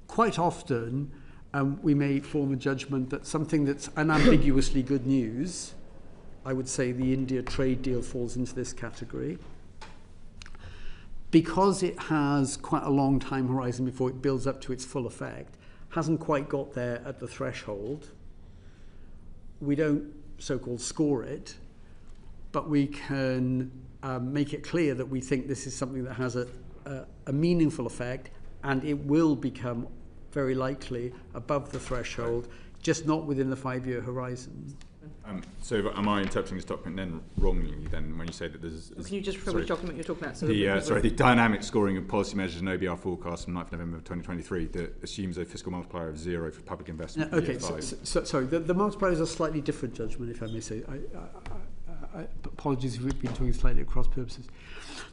Quite often, we may form a judgment that something that's unambiguously good news, I would say the India trade deal falls into this category, because it has quite a long time horizon before it builds up to its full effect, hasn't quite got there at the threshold. We don't so-called score it, but we can make it clear that we think this is something that has a meaningful effect, and it will become very likely above the threshold, just not within the 5-year horizon. So am I interpreting this document then wrongly then when you say that there's... Can you just refer which document you're talking about? So the dynamic scoring of policy measures and OBR forecast from 9th November 2023 that assumes a fiscal multiplier of 0 for public investment. No, okay, sorry, the multiplier is a slightly different judgment, if I may say. Apologies if we've been talking slightly at cross purposes.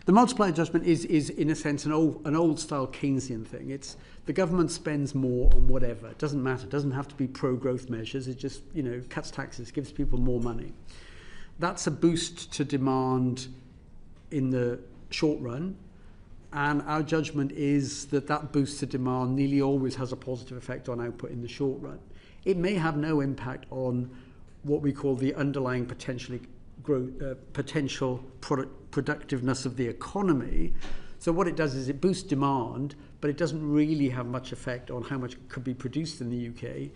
The multiplier judgment is in a sense an old style Keynesian thing. It's the government spends more on whatever. It doesn't matter. It doesn't have to be pro-growth measures. It just cuts taxes, gives people more money. That's a boost to demand in the short run, and our judgment is that boost to demand nearly always has a positive effect on output in the short run. It may have no impact on what we call the underlying potential productiveness of the economy. So what it does is it boosts demand, but it doesn't really have much effect on how much could be produced in the UK.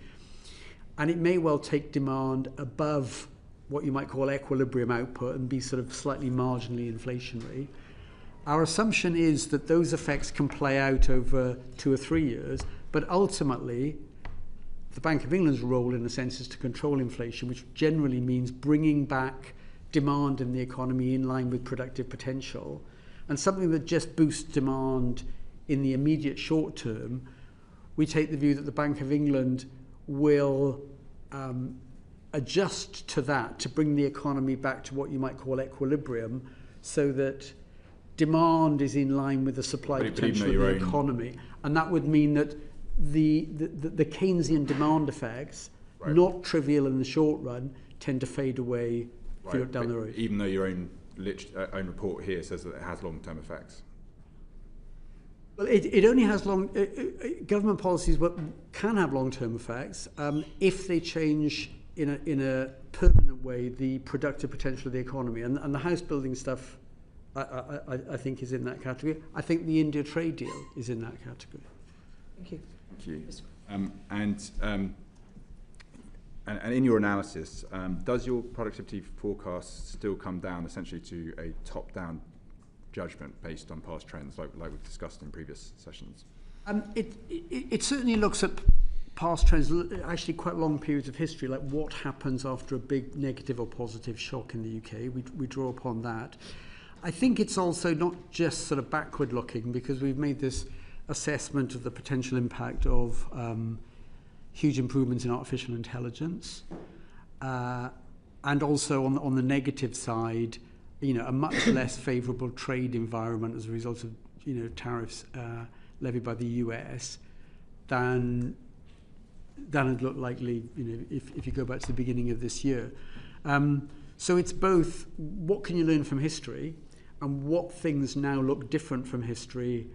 And it may well take demand above what you might call equilibrium output and be sort of slightly marginally inflationary. Our assumption is that those effects can play out over 2 or 3 years, but ultimately the Bank of England's role in a sense is to control inflation, which generally means bringing back demand in the economy in line with productive potential. And something that just boosts demand in the immediate short term, we take the view that the Bank of England will adjust to that to bring the economy back to what you might call equilibrium, so that demand is in line with the supply potential of the economy. And that would mean that the Keynesian demand effects, not trivial in the short run, tend to fade away if you look down the road. Even though your own report here says that it has long-term effects. Well, it only has government policies can have long-term effects if they change in a permanent way the productive potential of the economy. And the house building stuff, I think, is in that category. I think the India trade deal is in that category. Thank you. Thank you. And in your analysis, does your productivity forecast still come down essentially to a top-down judgment based on past trends, like we've discussed in previous sessions? It certainly looks at past trends, actually quite long periods of history, like what happens after a big negative or positive shock in the UK. We draw upon that. I think it's also not just sort of backward-looking, because we've made this assessment of the potential impact of huge improvements in artificial intelligence, and also on the negative side, a much less favourable trade environment as a result of tariffs levied by the US than had looked likely if you go back to the beginning of this year. So it's both what can you learn from history and what things now look different from history,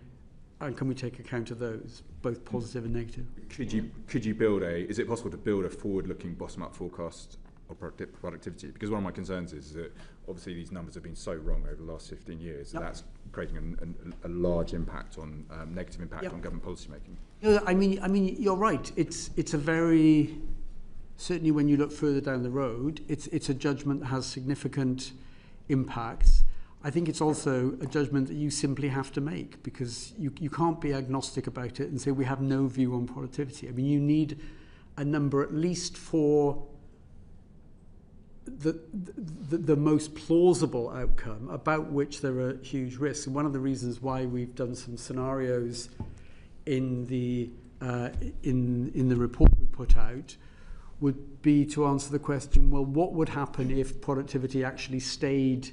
and can we take account of those, both positive and negative? Could you build is it possible to build a forward-looking bottom-up forecast of productivity? Because one of my concerns is that obviously these numbers have been so wrong over the last 15 years, that that's creating a large impact on negative impact on government policy making. No, I mean, you're right. It's a very, certainly when you look further down the road, it's a judgment that has significant impacts. I think it's also a judgment that you simply have to make, because you can't be agnostic about it and say we have no view on productivity. I mean, you need a number at least for the most plausible outcome, about which there are huge risks. And one of the reasons why we've done some scenarios in the report we put out would be to answer the question, well, what would happen if productivity actually stayed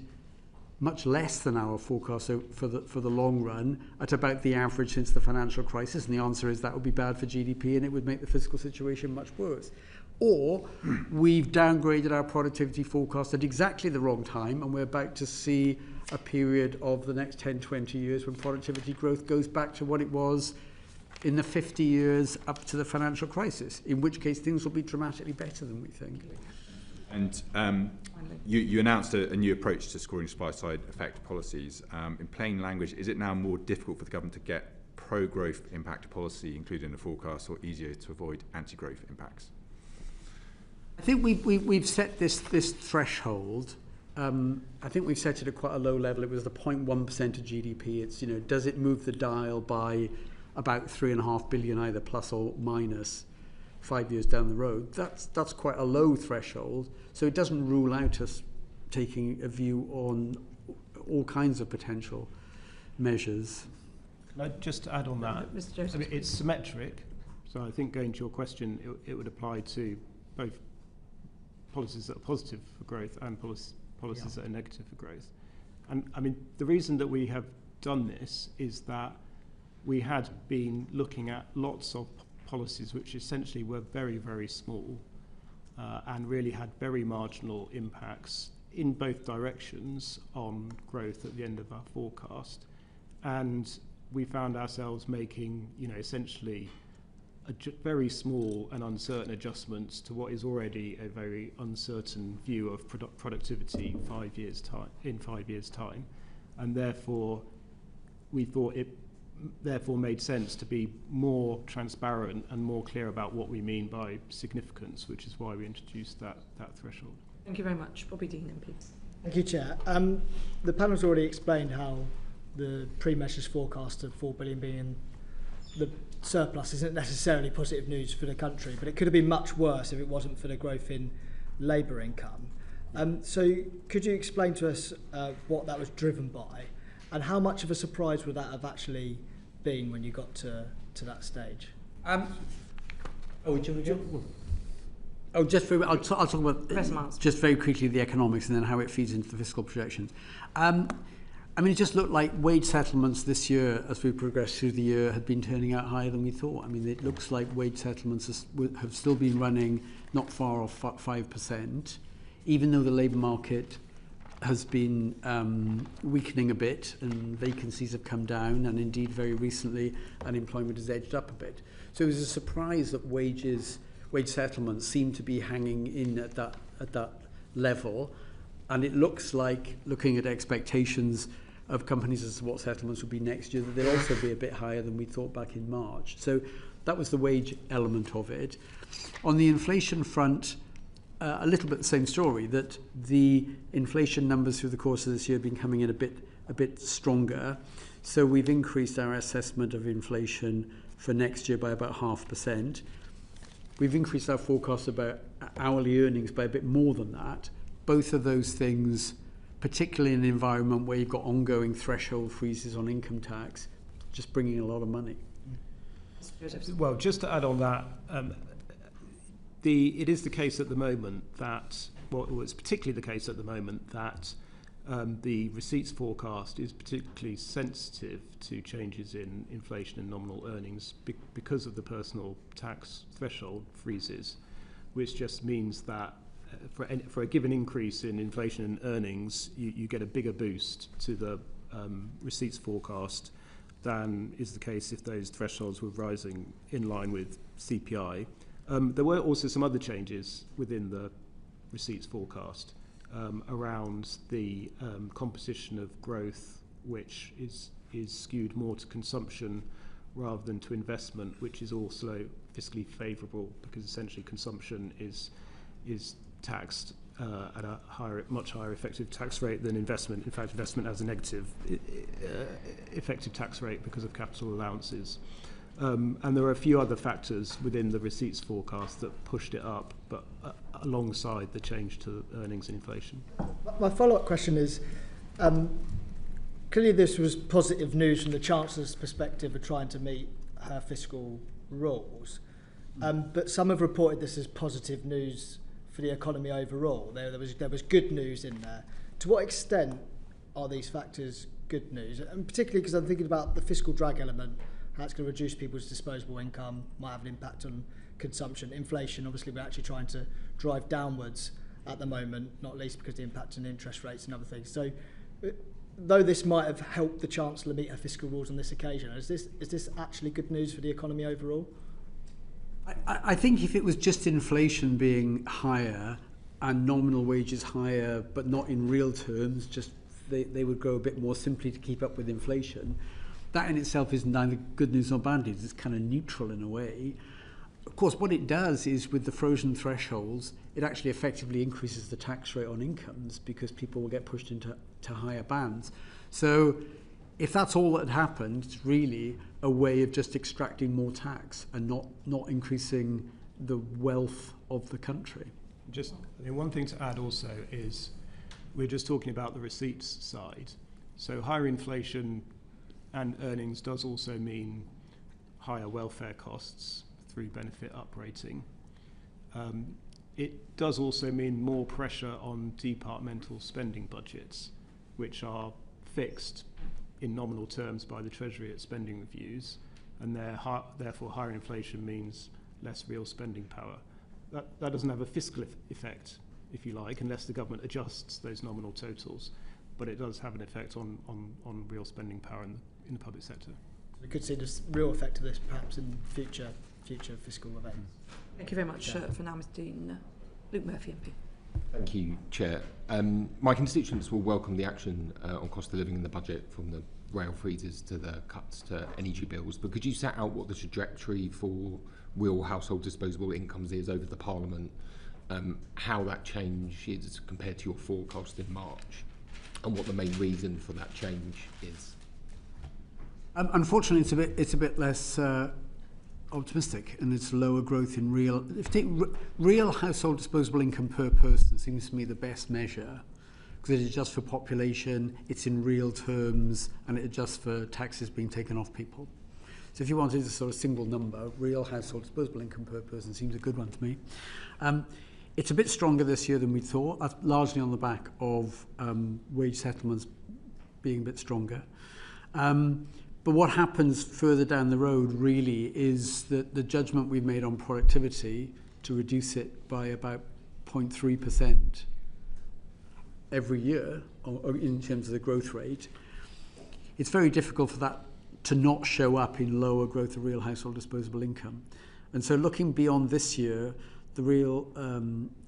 much less than our forecast for the long run at about the average since the financial crisis? And the answer is that would be bad for GDP and it would make the fiscal situation much worse. Or we've downgraded our productivity forecast at exactly the wrong time, and we're about to see a period of the next 10, 20 years when productivity growth goes back to what it was in the 50 years up to the financial crisis, in which case things will be dramatically better than we think. And you announced a new approach to scoring supply-side effect policies. In plain language, is it now more difficult for the government to get pro-growth impact policy included in the forecast, or easier to avoid anti-growth impacts? I think we've set this threshold. I think we've set it at quite a low level. It was the 0.1% of GDP. It's, does it move the dial by about 3.5 billion, either plus or minus 5 years down the road? That's quite a low threshold. So it doesn't rule out us taking a view on all kinds of potential measures. Can I just add on that? Mr. Joseph. I mean, it's symmetric. So I think, going to your question, it would apply to both policies that are positive for growth and policies that are negative for growth. And I mean, the reason that we have done this is that we had been looking at lots of policies which essentially were very, very small and really had very marginal impacts in both directions on growth at the end of our forecast. And we found ourselves making, essentially very small and uncertain adjustments to what is already a very uncertain view of productivity in 5 years' time. And therefore, we thought it made sense to be more transparent and more clear about what we mean by significance, which is why we introduced that threshold. Thank you very much. Bobby Dean, MP. Thank you, Chair. The panel's already explained how the pre-measures forecast of 4 billion being the surplus isn't necessarily positive news for the country, but it could have been much worse if it wasn't for the growth in labour income. So could you explain to us what that was driven by, and how much of a surprise would that have actually been when you got to that stage? I'll talk about just very quickly the economics and then how it feeds into the fiscal projections. I mean, it just looked like wage settlements this year, as we progressed through the year, had been turning out higher than we thought. I mean, it looks like wage settlements have still been running not far off 5%, even though the labour market has been weakening a bit and vacancies have come down, and indeed very recently unemployment has edged up a bit. So it was a surprise that wage settlements seem to be hanging in at that level, and it looks like, looking at expectations of companies as to what settlements will be next year, that they'll also be a bit higher than we thought back in March. So that was the wage element of it. On the inflation front, a little bit the same story, that the inflation numbers through the course of this year have been coming in a bit stronger. So we've increased our assessment of inflation for next year by about 0.5%. We've increased our forecast about hourly earnings by a bit more than that. Both of those things, particularly in an environment where you've got ongoing threshold freezes on income tax, just bringing a lot of money. Well, just to add on that, it is the case at the moment that, well, it's particularly the case at the moment that the receipts forecast is particularly sensitive to changes in inflation and nominal earnings because of the personal tax threshold freezes, which just means that for a given increase in inflation and earnings, you get a bigger boost to the receipts forecast than is the case if those thresholds were rising in line with CPI. There were also some other changes within the receipts forecast around the composition of growth, which is skewed more to consumption rather than to investment, which is also fiscally favourable because essentially consumption is taxed at a much higher effective tax rate than investment. In fact, investment has a negative effective tax rate because of capital allowances. And there are a few other factors within the receipts forecast that pushed it up, but alongside the change to earnings and inflation. My follow-up question is, clearly this was positive news from the Chancellor's perspective of trying to meet her fiscal rules, but some have reported this as positive news for the economy overall. There was good news in there. To what extent are these factors good news? And particularly because I'm thinking about the fiscal drag element, how it's going to reduce people's disposable income, might have an impact on consumption. Inflation, obviously, we're actually trying to drive downwards at the moment, not least because of the impact on interest rates and other things. So, though this might have helped the Chancellor meet her fiscal rules on this occasion, is this actually good news for the economy overall? I think if it was just inflation being higher and nominal wages higher, but not in real terms, just they would grow a bit more simply to keep up with inflation, that in itself is neither good news nor bad news. It's kind of neutral in a way. Of course, what it does is with the frozen thresholds, it actually effectively increases the tax rate on incomes because people will get pushed into higher bands. So if that's all that had happened, it's really a way of just extracting more tax and not increasing the wealth of the country. One thing to add also is we're just talking about the receipts side. So higher inflation and earnings does also mean higher welfare costs through benefit uprating. It does also mean more pressure on departmental spending budgets, which are fixed in nominal terms by the Treasury at spending reviews, and therefore higher inflation means less real spending power. That doesn't have a fiscal effect, if you like, unless the government adjusts those nominal totals, but it does have an effect on real spending power in the public sector. We could see this real effect of this perhaps in future fiscal events. Thank you very much for now, Mr. Dean. Luke Murphy, MP. Thank you, Chair. My constituents will welcome the action on cost of living in the budget, from the rail freezes to the cuts to energy bills, but could you set out what the trajectory for real household disposable incomes is over the Parliament, how that change is compared to your forecast in March, and what the main reason for that change is? Unfortunately, it's a bit less optimistic, and it's lower growth in real. If you take real household disposable income per person, seems to me the best measure, because it adjusts for population, it's in real terms, and it adjusts for taxes being taken off people. So if you wanted a sort of single number, real household disposable income per person seems a good one to me. It's a bit stronger this year than we thought. That's largely on the back of wage settlements being a bit stronger. But what happens further down the road really is that the judgment we've made on productivity to reduce it by about 0.3% every year or in terms of the growth rate, it's very difficult for that to not show up in lower growth of real household disposable income. And so looking beyond this year, the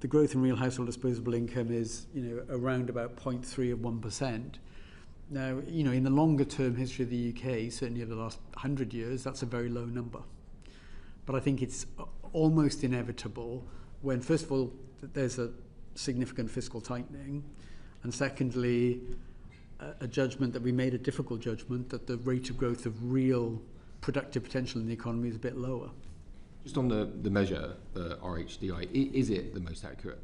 growth in real household disposable income is around about 0.3 of 1%. Now, in the longer term history of the UK, certainly over the last 100 years, that's a very low number. But I think it's almost inevitable when, first of all, there's a significant fiscal tightening, and secondly, a judgment that we made, a difficult judgment, that the rate of growth of real productive potential in the economy is a bit lower. Just on the measure, the RHDI, is it the most accurate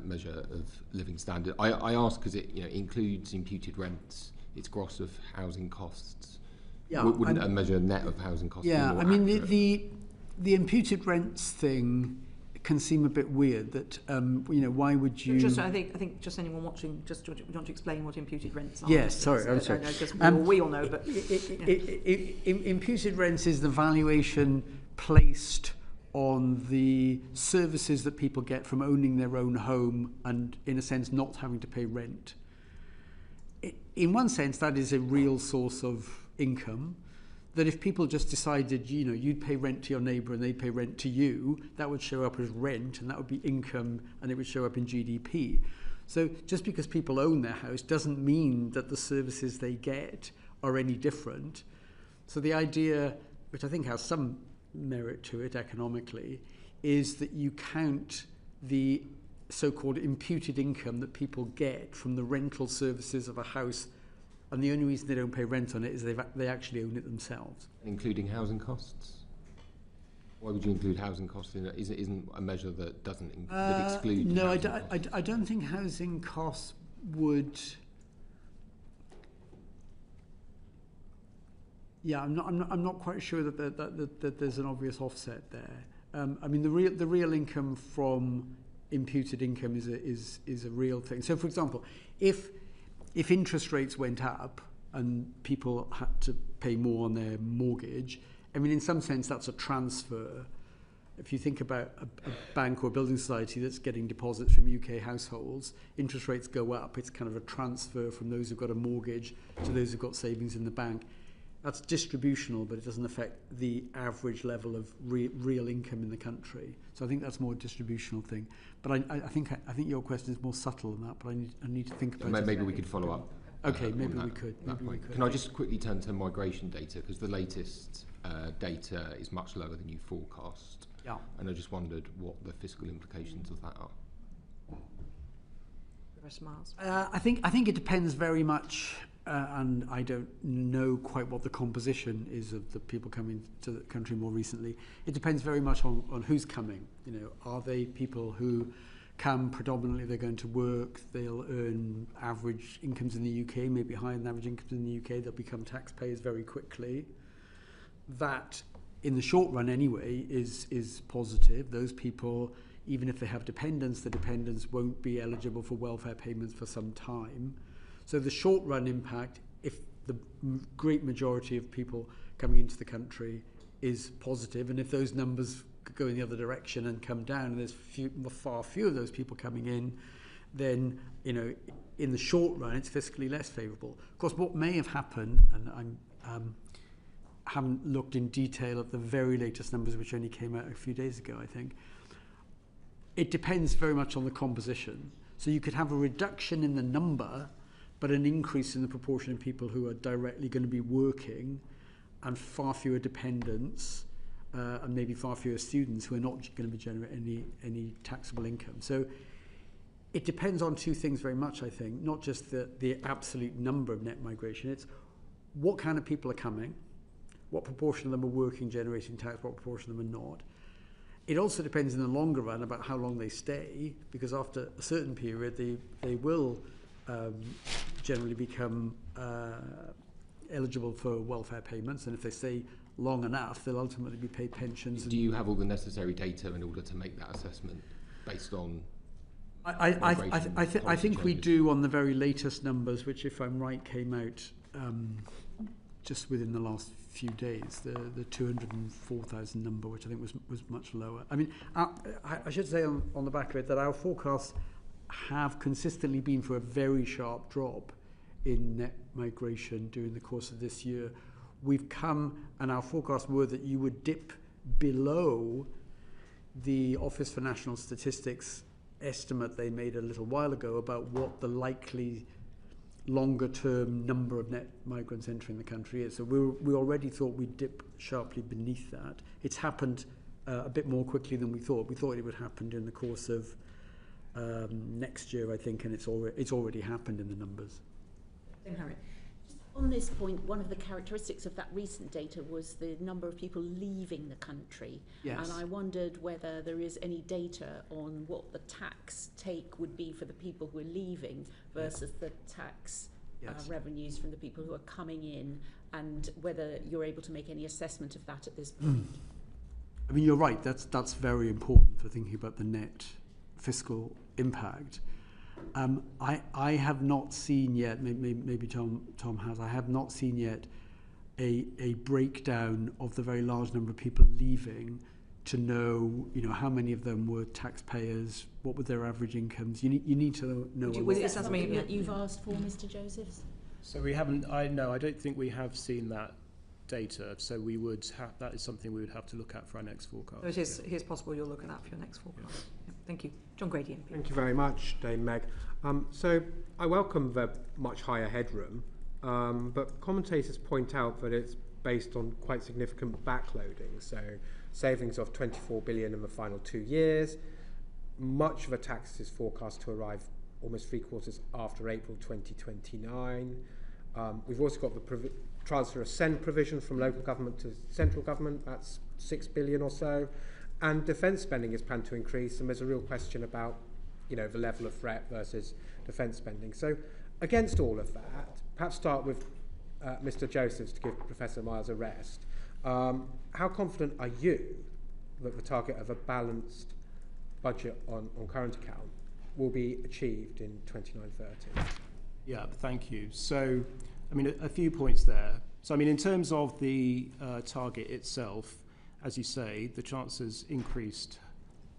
measure of living standard? I ask because it includes imputed rents, it's gross of housing costs. Yeah, wouldn't a measure net of housing costs be more accurate? The imputed rents thing can seem a bit weird. That why would you? I think just anyone watching, just do you want to explain what imputed rents are? Yes, sorry, I'm sorry. We all know, but imputed rents is the valuation placed on the services that people get from owning their own home and, in a sense, not having to pay rent. In one sense, that is a real source of income, that if people just decided, you'd pay rent to your neighbour and they'd pay rent to you, that would show up as rent and that would be income and it would show up in GDP. So just because people own their house doesn't mean that the services they get are any different. So the idea, which I think has some merit to it economically, is that you count the so-called imputed income that people get from the rental services of a house, and the only reason they don't pay rent on it is they actually own it themselves. Including housing costs? Why would you include housing costs in it? Isn't a measure that doesn't that exclude? No, I don't think housing costs would. Yeah, I'm not quite sure that there's an obvious offset there. I mean, the real income from imputed income is a real thing. So, for example, if interest rates went up and people had to pay more on their mortgage, I mean, in some sense, that's a transfer. If you think about a bank or a building society that's getting deposits from UK households, interest rates go up. It's kind of a transfer from those who've got a mortgage to those who've got savings in the bank. That's distributional, but it doesn't affect the average level of real income in the country. So I think that's more a distributional thing. But I think your question is more subtle than that. But I need to think about it. Maybe we could follow up. Okay, maybe we could. Can I just quickly turn to migration data, because the latest data is much lower than you forecast. Yeah. And I just wondered what the fiscal implications of that are. I think it depends very much, and I don't know quite what the composition is of the people coming to the country more recently. It depends very much on who's coming. You know, are they people who come predominantly, they're going to work, they'll earn average incomes in the UK, maybe higher than average incomes in the UK, they'll become taxpayers very quickly. That, in the short run anyway, is positive. Those people, even if they have dependents, the dependents won't be eligible for welfare payments for some time. So the short run impact, if the great majority of people coming into the country, is positive, and if those numbers go in the other direction and come down, and there's far fewer of those people coming in, then, you know, in the short run, it's fiscally less favourable. Of course, what may have happened, and I haven't looked in detail at the very latest numbers, which only came out a few days ago, I think. It depends very much on the composition. So you could have a reduction in the number, but an increase in the proportion of people who are directly going to be working, and far fewer dependents, and maybe far fewer students who are not going to be generating any taxable income. So it depends on two things very much, I think, not just the absolute number of net migration. It's what kind of people are coming, what proportion of them are working, generating tax, what proportion of them are not. It also depends in the longer run about how long they stay, because after a certain period they will generally become eligible for welfare payments, and if they stay long enough, they'll ultimately be paid pensions. Do you have all the necessary data in order to make that assessment based on? I think we do on the very latest numbers, which, if I'm right, came out just within the last few days. The 204,000 number, which I think was much lower. I mean, I should say on the back of it that our forecasts have consistently been for a very sharp drop in net migration during the course of this year. We've come, and our forecasts were that you would dip below the Office for National Statistics estimate they made a little while ago about what the likely longer-term number of net migrants entering the country is. So we already thought we'd dip sharply beneath that. It's happened a bit more quickly than we thought. We thought it would happen during the course of next year, I think, and it's already happened in the numbers. Harry. On this point, one of the characteristics of that recent data was the number of people leaving the country. Yes. And I wondered whether there is any data on what the tax take would be for the people who are leaving versus the tax revenues from the people who are coming in, and whether you're able to make any assessment of that at this point. I mean, you're right. That's very important for thinking about the net fiscal impact. I have not seen yet, maybe Tom has, I have not seen yet a breakdown of the very large number of people leaving to know, how many of them were taxpayers, what were their average incomes. You need to know. Was it something that you've asked for, Mr. Josephs? So we haven't, I don't think we have seen that data, so we would have, that is something we would have to look at for our next forecast. So it is possible you'll look at that for your next forecast. Yeah, thank you. John Grady, MP. Thank you very much, Dame Meg. So I welcome the much higher headroom, but commentators point out that it's based on quite significant backloading. So savings of 24 billion in the final 2 years. Much of the tax is forecast to arrive almost 3 quarters after April 2029. We've also got the transfer of send provision from local government to central government, that's 6 billion or so. And defence spending is planned to increase, and there's a real question about, the level of threat versus defence spending. So against all of that, perhaps start with Mr. Josephs to give Professor Miles a rest. How confident are you that the target of a balanced budget on current account will be achieved in 29-30? Yeah, thank you. So, a few points there. So, in terms of the target itself, as you say, the Chancellor's increased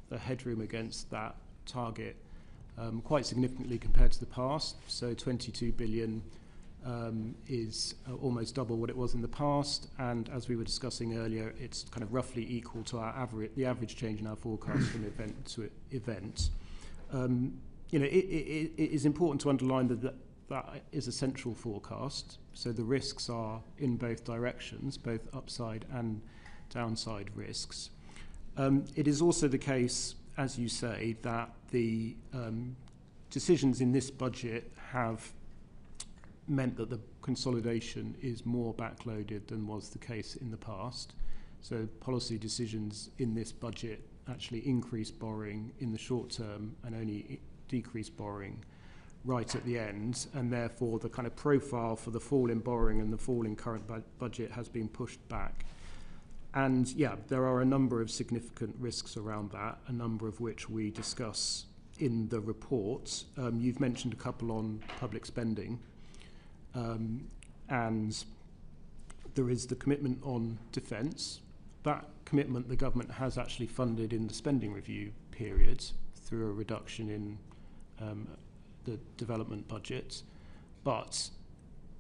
the headroom against that target quite significantly compared to the past. So 22 billion is almost double what it was in the past, and as we were discussing earlier, it's kind of roughly equal to the average change in our forecast from event to event. It is important to underline that is a central forecast, so the risks are in both directions, both upside and downside risks. It is also the case, as you say, that the decisions in this budget have meant that the consolidation is more backloaded than was the case in the past. So policy decisions in this budget actually increase borrowing in the short term and only decrease borrowing right at the end, and therefore the kind of profile for the fall in borrowing and the fall in current budget has been pushed back. And yeah, there are a number of significant risks around that, a number of which we discuss in the report. You've mentioned a couple on public spending, and there is the commitment on defence. That commitment the government has actually funded in the spending review period through a reduction in the development budget, but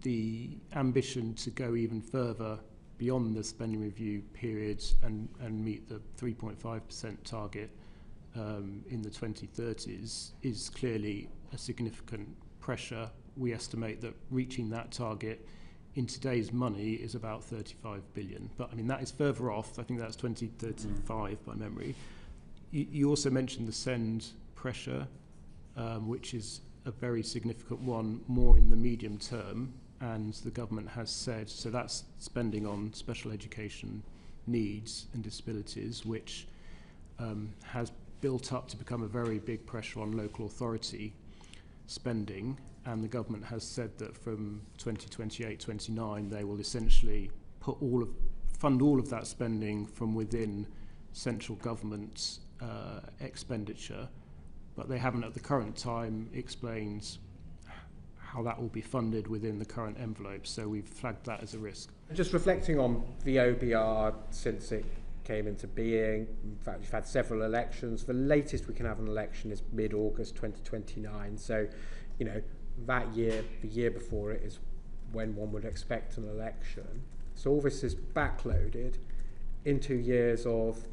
the ambition to go even further beyond the spending review period and meet the 3.5% target in the 2030s is clearly a significant pressure. We estimate that reaching that target in today's money is about 35 billion. But that is further off. I think that's 2035 by memory. You also mentioned the send pressure, which is a very significant one, more in the medium term. And the government has said, so that's spending on special education needs and disabilities, which has built up to become a very big pressure on local authority spending. And the government has said that from 2028-29, they will essentially fund all of that spending from within central government expenditure. But they haven't at the current time explained how that will be funded within the current envelope, so we've flagged that as a risk. Just reflecting on the OBR since it came into being, in fact we've had several elections. The latest we can have an election is mid-August 2029, so that year, the year before it, is when one would expect an election. So all this is backloaded into years of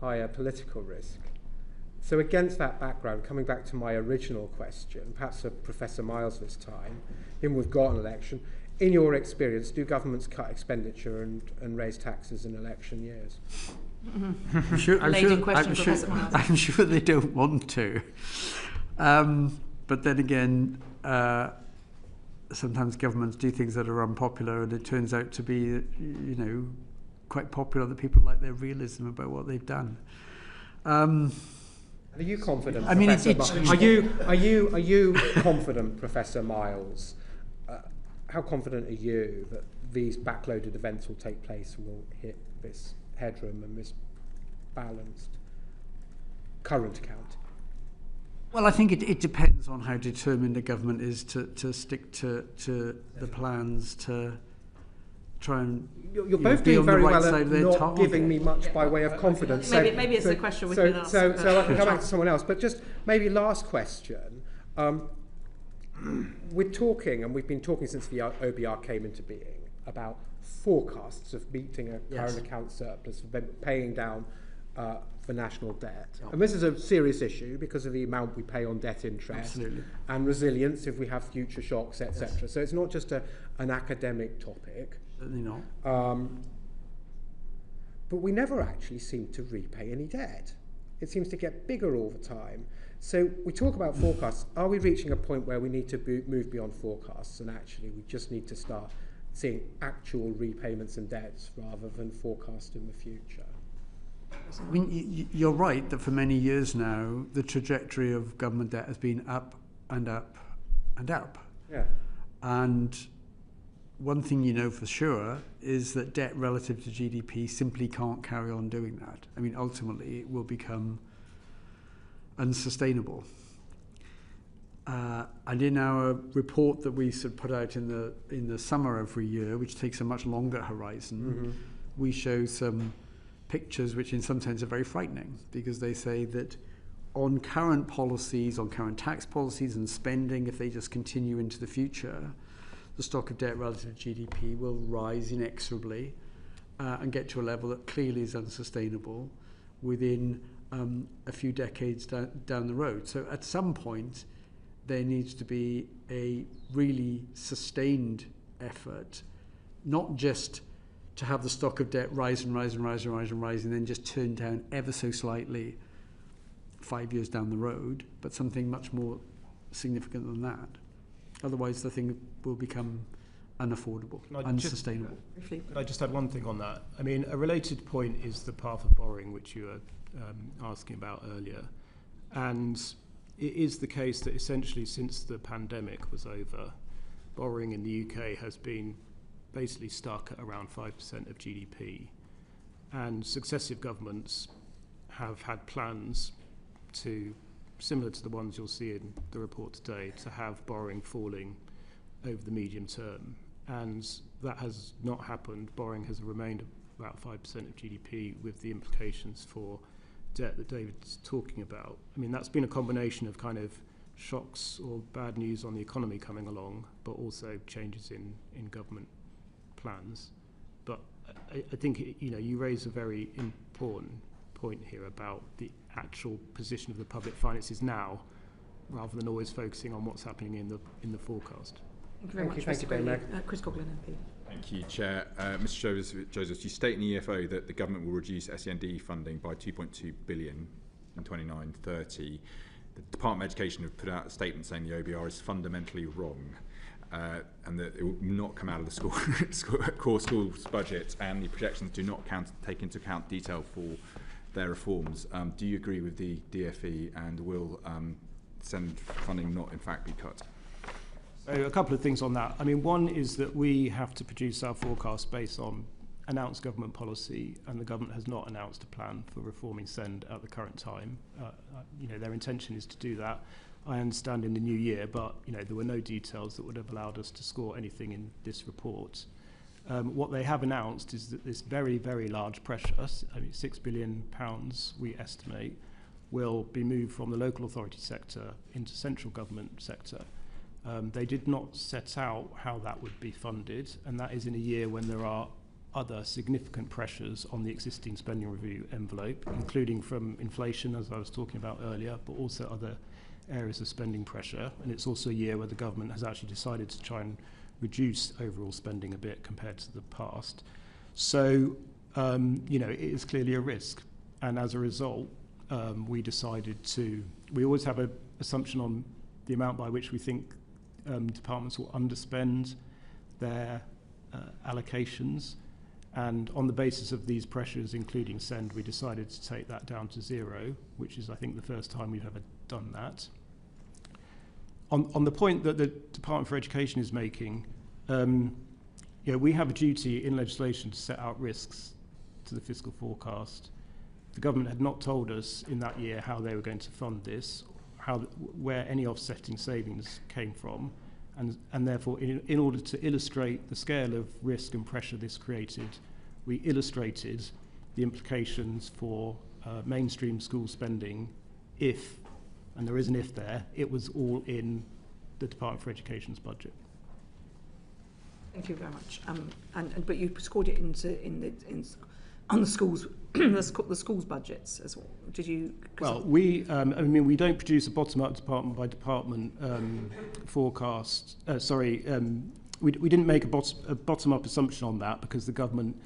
higher political risk. So against that background, coming back to my original question, perhaps for Professor Miles this time, given we've got an election, in your experience, do governments cut expenditure and raise taxes in election years? I'm sure they don't want to. But then again, sometimes governments do things that are unpopular, and it turns out to be, quite popular, that people like their realism about what they've done. Are you confident? Are you confident, Professor Miles? How confident are you that these backloaded events will take place and will hit this headroom and this balanced current account? Well, I think it depends on how determined the government is to stick to the plans to try and you're both doing very well at not giving me much by way of confidence. Maybe it's a question we can ask. So I can come back to someone else. But just maybe last question. We're talking, and we've been talking since the OBR came into being, about forecasts of meeting a current account surplus, paying down the national debt. And this is a serious issue because of the amount we pay on debt interest and resilience if we have future shocks, etc. So it's not just an academic topic. Certainly not. But we never actually seem to repay any debt. It seems to get bigger all the time. So we talk about forecasts. Are we reaching a point where we need to move beyond forecasts and actually we just need to start seeing actual repayments and debts rather than forecasting the future. I mean, you're right that for many years now, the trajectory of government debt has been up and up and up. Yeah. And one thing you know for sure is that debt relative to GDP simply can't carry on doing that. I mean, ultimately, it will become unsustainable. And in our report that we sort of put out in the summer every year, which takes a much longer horizon, we show some pictures which in some sense are very frightening, because they say that on current policies, on current tax policies and spending, if they just continue into the future, the stock of debt relative to GDP will rise inexorably and get to a level that clearly is unsustainable within a few decades down the road. So at some point, there needs to be a really sustained effort, not just to have the stock of debt rise and rise and rise and rise and rise and then just turn down ever so slightly 5 years down the road, but something much more significant than that. Otherwise, the thing will become unaffordable, unsustainable. Could I just add one thing on that? I mean, a related point is the path of borrowing, which you were asking about earlier. And it is the case that essentially since the pandemic was over, borrowing in the UK has been basically stuck at around 5% of GDP. And successive governments have had plans similar to the ones you'll see in the report today, to have borrowing falling over the medium term. And that has not happened. Borrowing has remained about 5% of GDP, with the implications for debt that David's talking about. I mean, that's been a combination of kind of shocks or bad news on the economy coming along, but also changes in government plans. But I think, you raise a very important point here about the actual position of the public finances now, rather than always focusing on what's happening in the forecast. Thank you very much. Thank you, Dave. Chris Coughlin, MP. Thank you, Chair. Mr. Joseph, you state in the EFO that the government will reduce SEND funding by 2.2 billion in 29-30. The Department of Education have put out a statement saying the OBR is fundamentally wrong, and that it will not come out of the core schools budget, and the projections do not take into account detail for their reforms. Do you agree with the DFE, and will SEND funding not in fact be cut? So a couple of things on that. I mean, one is that we have to produce our forecast based on announced government policy, and the government has not announced a plan for reforming SEND at the current time. Their intention is to do that, I understand, in the new year, but there were no details that would have allowed us to score anything in this report. What they have announced is that this very, very large pressure, £6 billion we estimate, will be moved from the local authority sector into central government sector. They did not set out how that would be funded, and that is in a year when there are other significant pressures on the existing spending review envelope, including from inflation, as I was talking about earlier, but also other areas of spending pressure. And it's also a year where the government has actually decided to try and reduce overall spending a bit compared to the past. So, it is clearly a risk. And as a result, we decided we always have an assumption on the amount by which we think departments will underspend their allocations. And on the basis of these pressures, including SEND, we decided to take that down to zero, which is, I think, the first time we've ever done that. On the point that the Department for Education is making, we have a duty in legislation to set out risks to the fiscal forecast. The government had not told us in that year how they were going to fund this, where any offsetting savings came from, and therefore, in order to illustrate the scale of risk and pressure this created, we illustrated the implications for mainstream school spending if, and there is an if there, it was all in the Department for Education's budget. Thank you very much. But you scored it on the schools, the schools budgets as well. Did you? Well, we don't produce a bottom-up department by department forecast. We didn't make a bottom-up assumption on that, because the government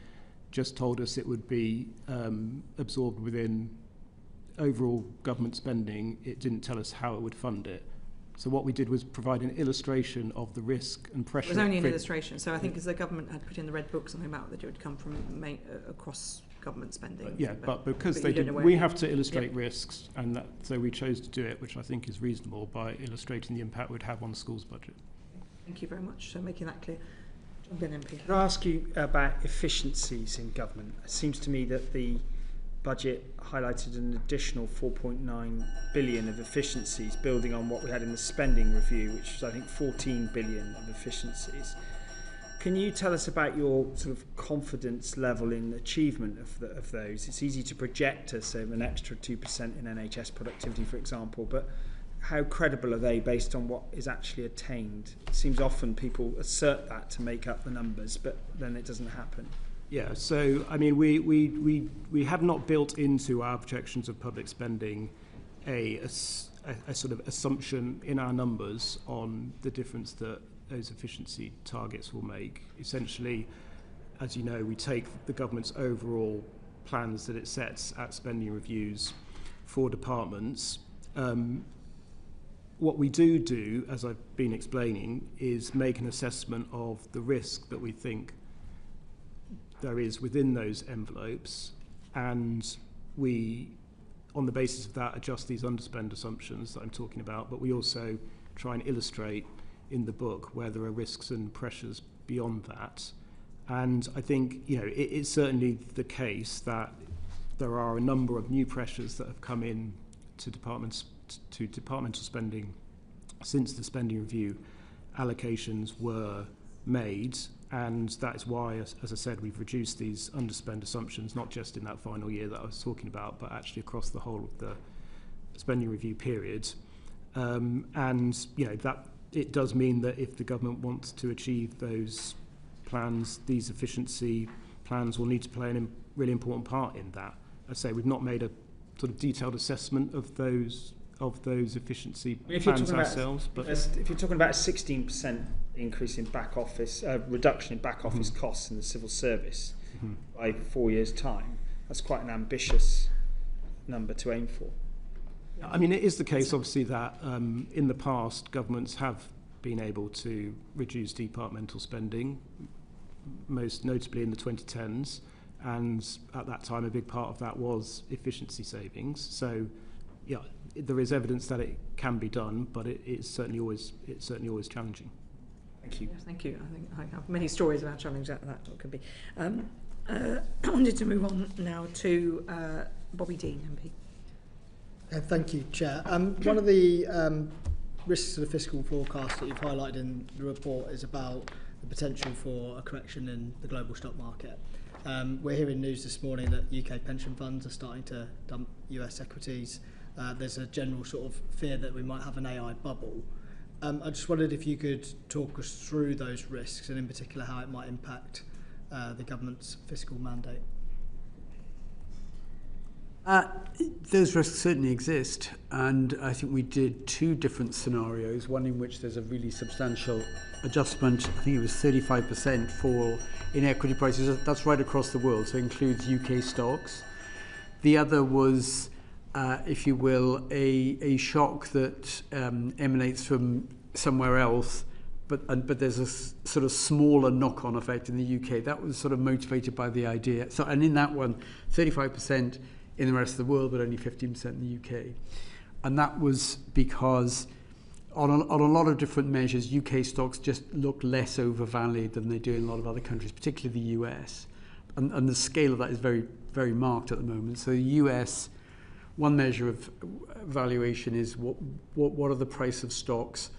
just told us it would be absorbed within overall government spending. It didn't tell us how it would fund it. So what we did was provide an illustration of the risk and pressure. It was only an illustration. So I think as the government had put in the red book something about that it would come from across government spending. Yeah, but because they did, we have to illustrate risks, and so we chose to do it, which I think is reasonable, by illustrating the impact it would have on the school's budget. Thank you very much for making that clear. John MP. Could I ask you about efficiencies in government? It seems to me that the budget highlighted an additional 4.9 billion of efficiencies, building on what we had in the spending review, which was, I think, 14 billion of efficiencies. Can you tell us about your sort of confidence level in achievement of those? It's easy to project us an extra 2% in NHS productivity, for example, but how credible are they based on what is actually attained? It seems often people assert that to make up the numbers, but then it doesn't happen. Yeah, so I mean, we have not built into our projections of public spending a sort of assumption in our numbers on the difference that those efficiency targets will make. Essentially, as you know, we take the government's overall plans that it sets at spending reviews for departments. What we do, as I've been explaining, is make an assessment of the risk that we think there is within those envelopes, and we, on the basis of that, adjust these underspend assumptions that I'm talking about, but we also try and illustrate in the book where there are risks and pressures beyond that. And I think, you know, it's certainly the case that there are a number of new pressures that have come in to departmental spending since the spending review allocations were made, and that is why, as I said, we've reduced these underspend assumptions, not just in that final year that I was talking about, but actually across the whole of the spending review period. And you know, that it does mean that if the government wants to achieve those plans, these efficiency plans will need to play a really important part in that. I say we've not made a sort of detailed assessment of those efficiency plans ourselves. But if you're talking about a 16% increase in back office, reduction in back office costs in the civil service by 4 years' time, that's quite an ambitious number to aim for. I mean, it is the case, obviously, that in the past, governments have been able to reduce departmental spending, most notably in the 2010s, and at that time, a big part of that was efficiency savings. So, yeah, there is evidence that it can be done, but it's certainly always challenging. Thank you. Yes, thank you. I think I have many stories about challenge that could be. I wanted to move on now to Bobby Dean, MP. Thank you, Chair. One of the risks of the fiscal forecast that you've highlighted in the report is about the potential for a correction in the global stock market. We're hearing news this morning that UK pension funds are starting to dump US equities. There's a general sort of fear that we might have an AI bubble. I just wondered if you could talk us through those risks, and in particular how it might impact the government's fiscal mandate. Those risks certainly exist, and I think we did two different scenarios, one in which there's a really substantial adjustment. I think it was 35% fall in equity prices. That's right across the world, so it includes UK stocks. The other was, if you will, a shock that emanates from somewhere else, but there's a sort of smaller knock-on effect in the UK. That was sort of motivated by the idea. So, and in that one, 35% in the rest of the world, but only 15% in the UK. And that was because on a lot of different measures, UK stocks just look less overvalued than they do in a lot of other countries, particularly the US. And the scale of that is very, very marked at the moment. So the US, one measure of valuation is what are the price of stocks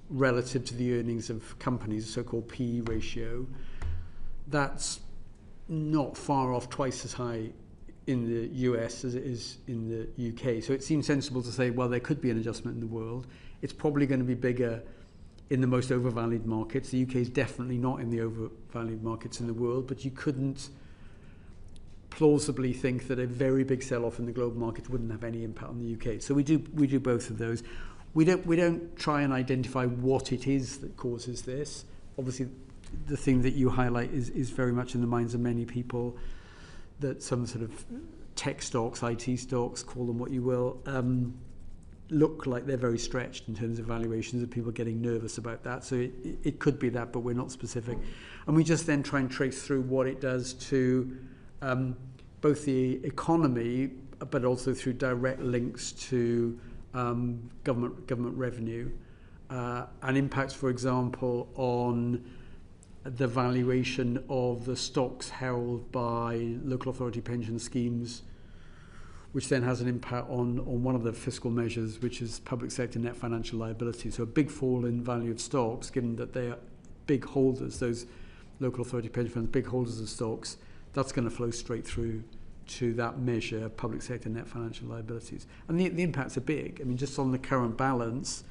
relative to the earnings of companies, a so-called PE ratio. That's not far off twice as high in the US as it is in the UK. So it seems sensible to say, well, there could be an adjustment in the world. It's probably going to be bigger in the most overvalued markets. The UK is definitely not in the overvalued markets in the world, but you couldn't plausibly think that a very big sell-off in the global market wouldn't have any impact on the UK. So we do both of those. We don't try and identify what it is that causes this. Obviously, the thing that you highlight is very much in the minds of many people, that some sort of tech stocks, IT stocks, call them what you will, look like they're very stretched in terms of valuations and people getting nervous about that. So it could be that, but we're not specific. And we just then try and trace through what it does to both the economy, but also through direct links to government revenue and impacts, for example, on the valuation of the stocks held by local authority pension schemes, which then has an impact on one of the fiscal measures, which is public sector net financial liability. So a big fall in value of stocks, given that they are big holders, those local authority pension funds, big holders of stocks, that's going to flow straight through to that measure, public sector net financial liabilities. And the impacts are big. I mean, just on the current balance,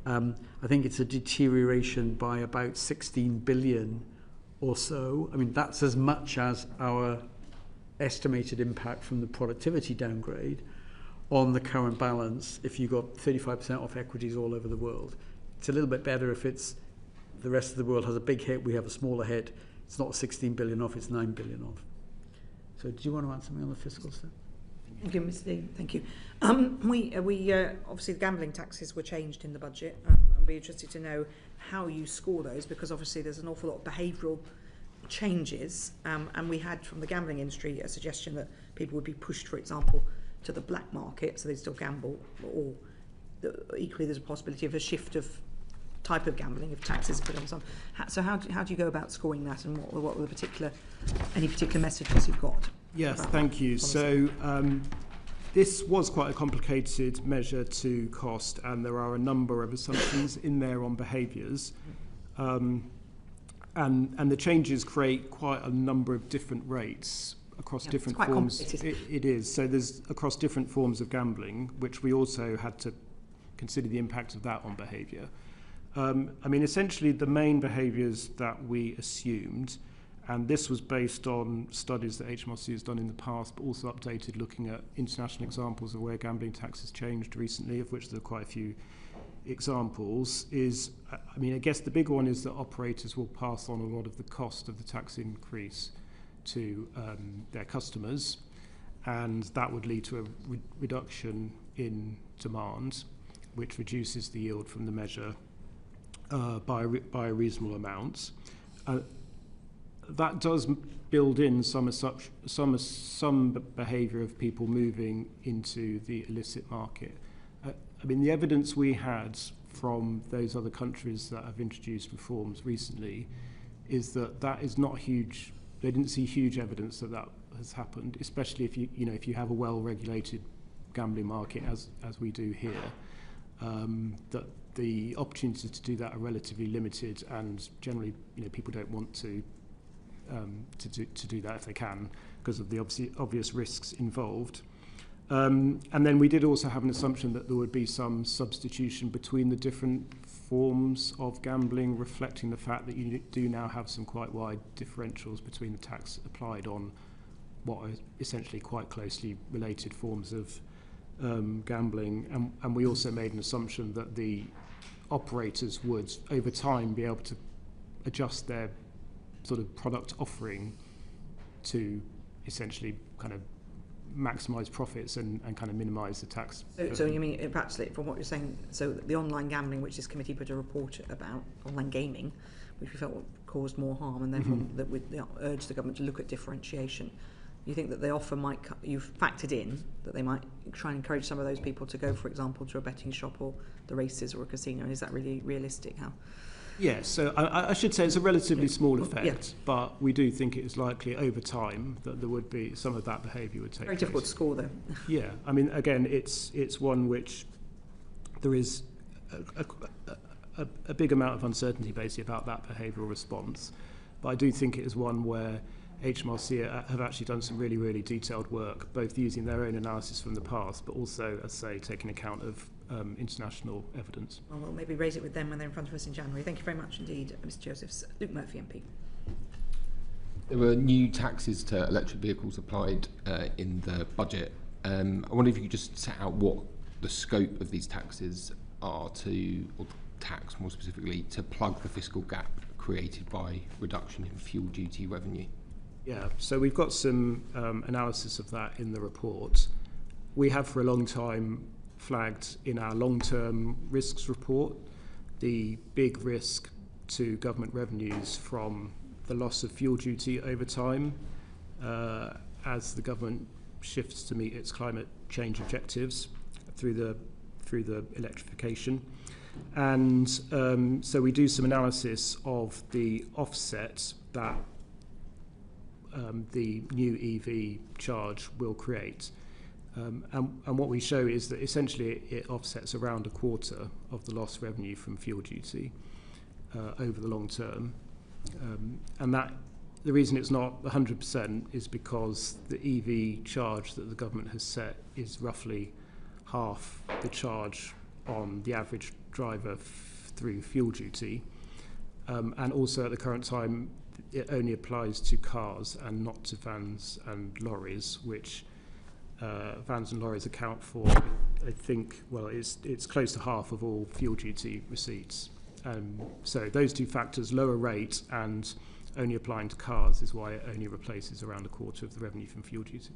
I think it's a deterioration by about 16 billion or so. I mean, that's as much as our estimated impact from the productivity downgrade on the current balance if you got 35% off equities all over the world. It's a little bit better if it's the rest of the world has a big hit, we have a smaller hit. It's not 16 billion off, it's 9 billion off. So do you want to add something on the fiscal stuff? Thank you, Mr. Dean. Thank you. We obviously the gambling taxes were changed in the budget. I'd be interested to know how you score those, because obviously there's an awful lot of behavioural changes, and we had from the gambling industry a suggestion that people would be pushed, for example, to the black market, so they still gamble, or equally there's a possibility of a shift of type of gambling if taxes are put on some. So how do you go about scoring that, and what were the any particular messages you've got? Yes, thank you. So this was quite a complicated measure to cost, and there are a number of assumptions in there on behaviours. And the changes create quite a number of different rates across different forms. It is. So there's across different forms of gambling, which we also had to consider the impact of that on behaviour. I mean, essentially the main behaviours that we assumed, and this was based on studies that HMRC has done in the past, but also updated looking at international examples of where gambling tax has changed recently, of which there are quite a few examples, is, I mean, I guess the big one is that operators will pass on a lot of the cost of the tax increase to their customers, and that would lead to a reduction in demand, which reduces the yield from the measure by a reasonable amount. That does build in some behaviour of people moving into the illicit market. I mean, the evidence we had from those other countries that have introduced reforms recently is that that is not huge. They didn't see huge evidence that that has happened, especially if you have a well-regulated gambling market as we do here. That the opportunities to do that are relatively limited, and generally, people don't want to do that if they can because of the obvious risks involved. And then we did also have an assumption that there would be some substitution between the different forms of gambling, reflecting the fact that you do now have some quite wide differentials between the tax applied on what are essentially quite closely related forms of gambling. And we also made an assumption that the operators would, over time, be able to adjust their sort of product offering to essentially kind of maximise profits and kind of minimise the tax. So you mean, perhaps from what you're saying, so the online gambling, which this committee put a report about, online gaming, which we felt caused more harm, and therefore that we urged the government to look at differentiation. You think that the offer might, you've factored in that they might try and encourage some of those people to go, for example, to a betting shop or the races or a casino? Is that really realistic? How? Yes, so I should say it's a relatively small effect, but we do think it is likely over time that there would be some of that behaviour would take place. Very difficult to score, though. Yeah, I mean, again, it's one which there is a big amount of uncertainty basically about that behavioural response, but I do think it is one where HMRC have actually done some really, really detailed work, both using their own analysis from the past, but also, as I say, taking account of international evidence. Well, we'll maybe raise it with them when they're in front of us in January. Thank you very much indeed, Mr. Josephs. Luke Murphy, MP. There were new taxes to electric vehicles applied in the budget. I wonder if you could just set out what the scope of these taxes are to, or tax more specifically, to plug the fiscal gap created by reduction in fuel duty revenue. Yeah, so we've got some analysis of that in the report. We have for a long time flagged in our long-term risks report the big risk to government revenues from the loss of fuel duty over time as the government shifts to meet its climate change objectives through the electrification. And so we do some analysis of the offset that the new EV charge will create. And what we show is that essentially it offsets around a quarter of the lost revenue from fuel duty over the long term. And that the reason it's not 100% is because the EV charge that the government has set is roughly half the charge on the average driver through fuel duty. And also at the current time, it only applies to cars and not to vans and lorries, which vans and lorries account for, I think, well, it's close to half of all fuel duty receipts. So those two factors, lower rate and only applying to cars, is why it only replaces around a quarter of the revenue from fuel duty.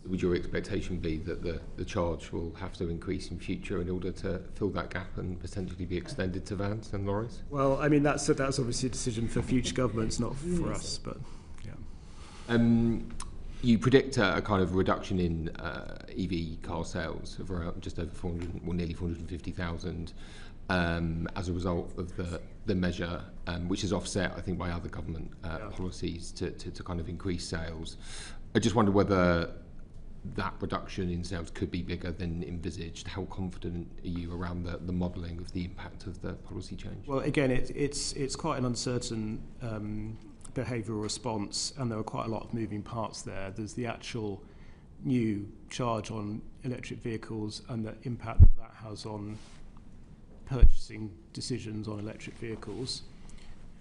Would your expectation be that the charge will have to increase in future in order to fill that gap and potentially be extended to vans and lorries? Well, I mean, that's obviously a decision for future governments, not for us, but yeah. You predict a kind of reduction in EV car sales of around just over 400, well, nearly 450,000 as a result of the measure, which is offset, I think, by other government policies to kind of increase sales. I just wonder whether that reduction in sales could be bigger than envisaged. How confident are you around the modelling of the impact of the policy change? Well, again, it's quite an uncertain behavioural response, and there are quite a lot of moving parts there. There's the actual new charge on electric vehicles and the impact that has on purchasing decisions on electric vehicles.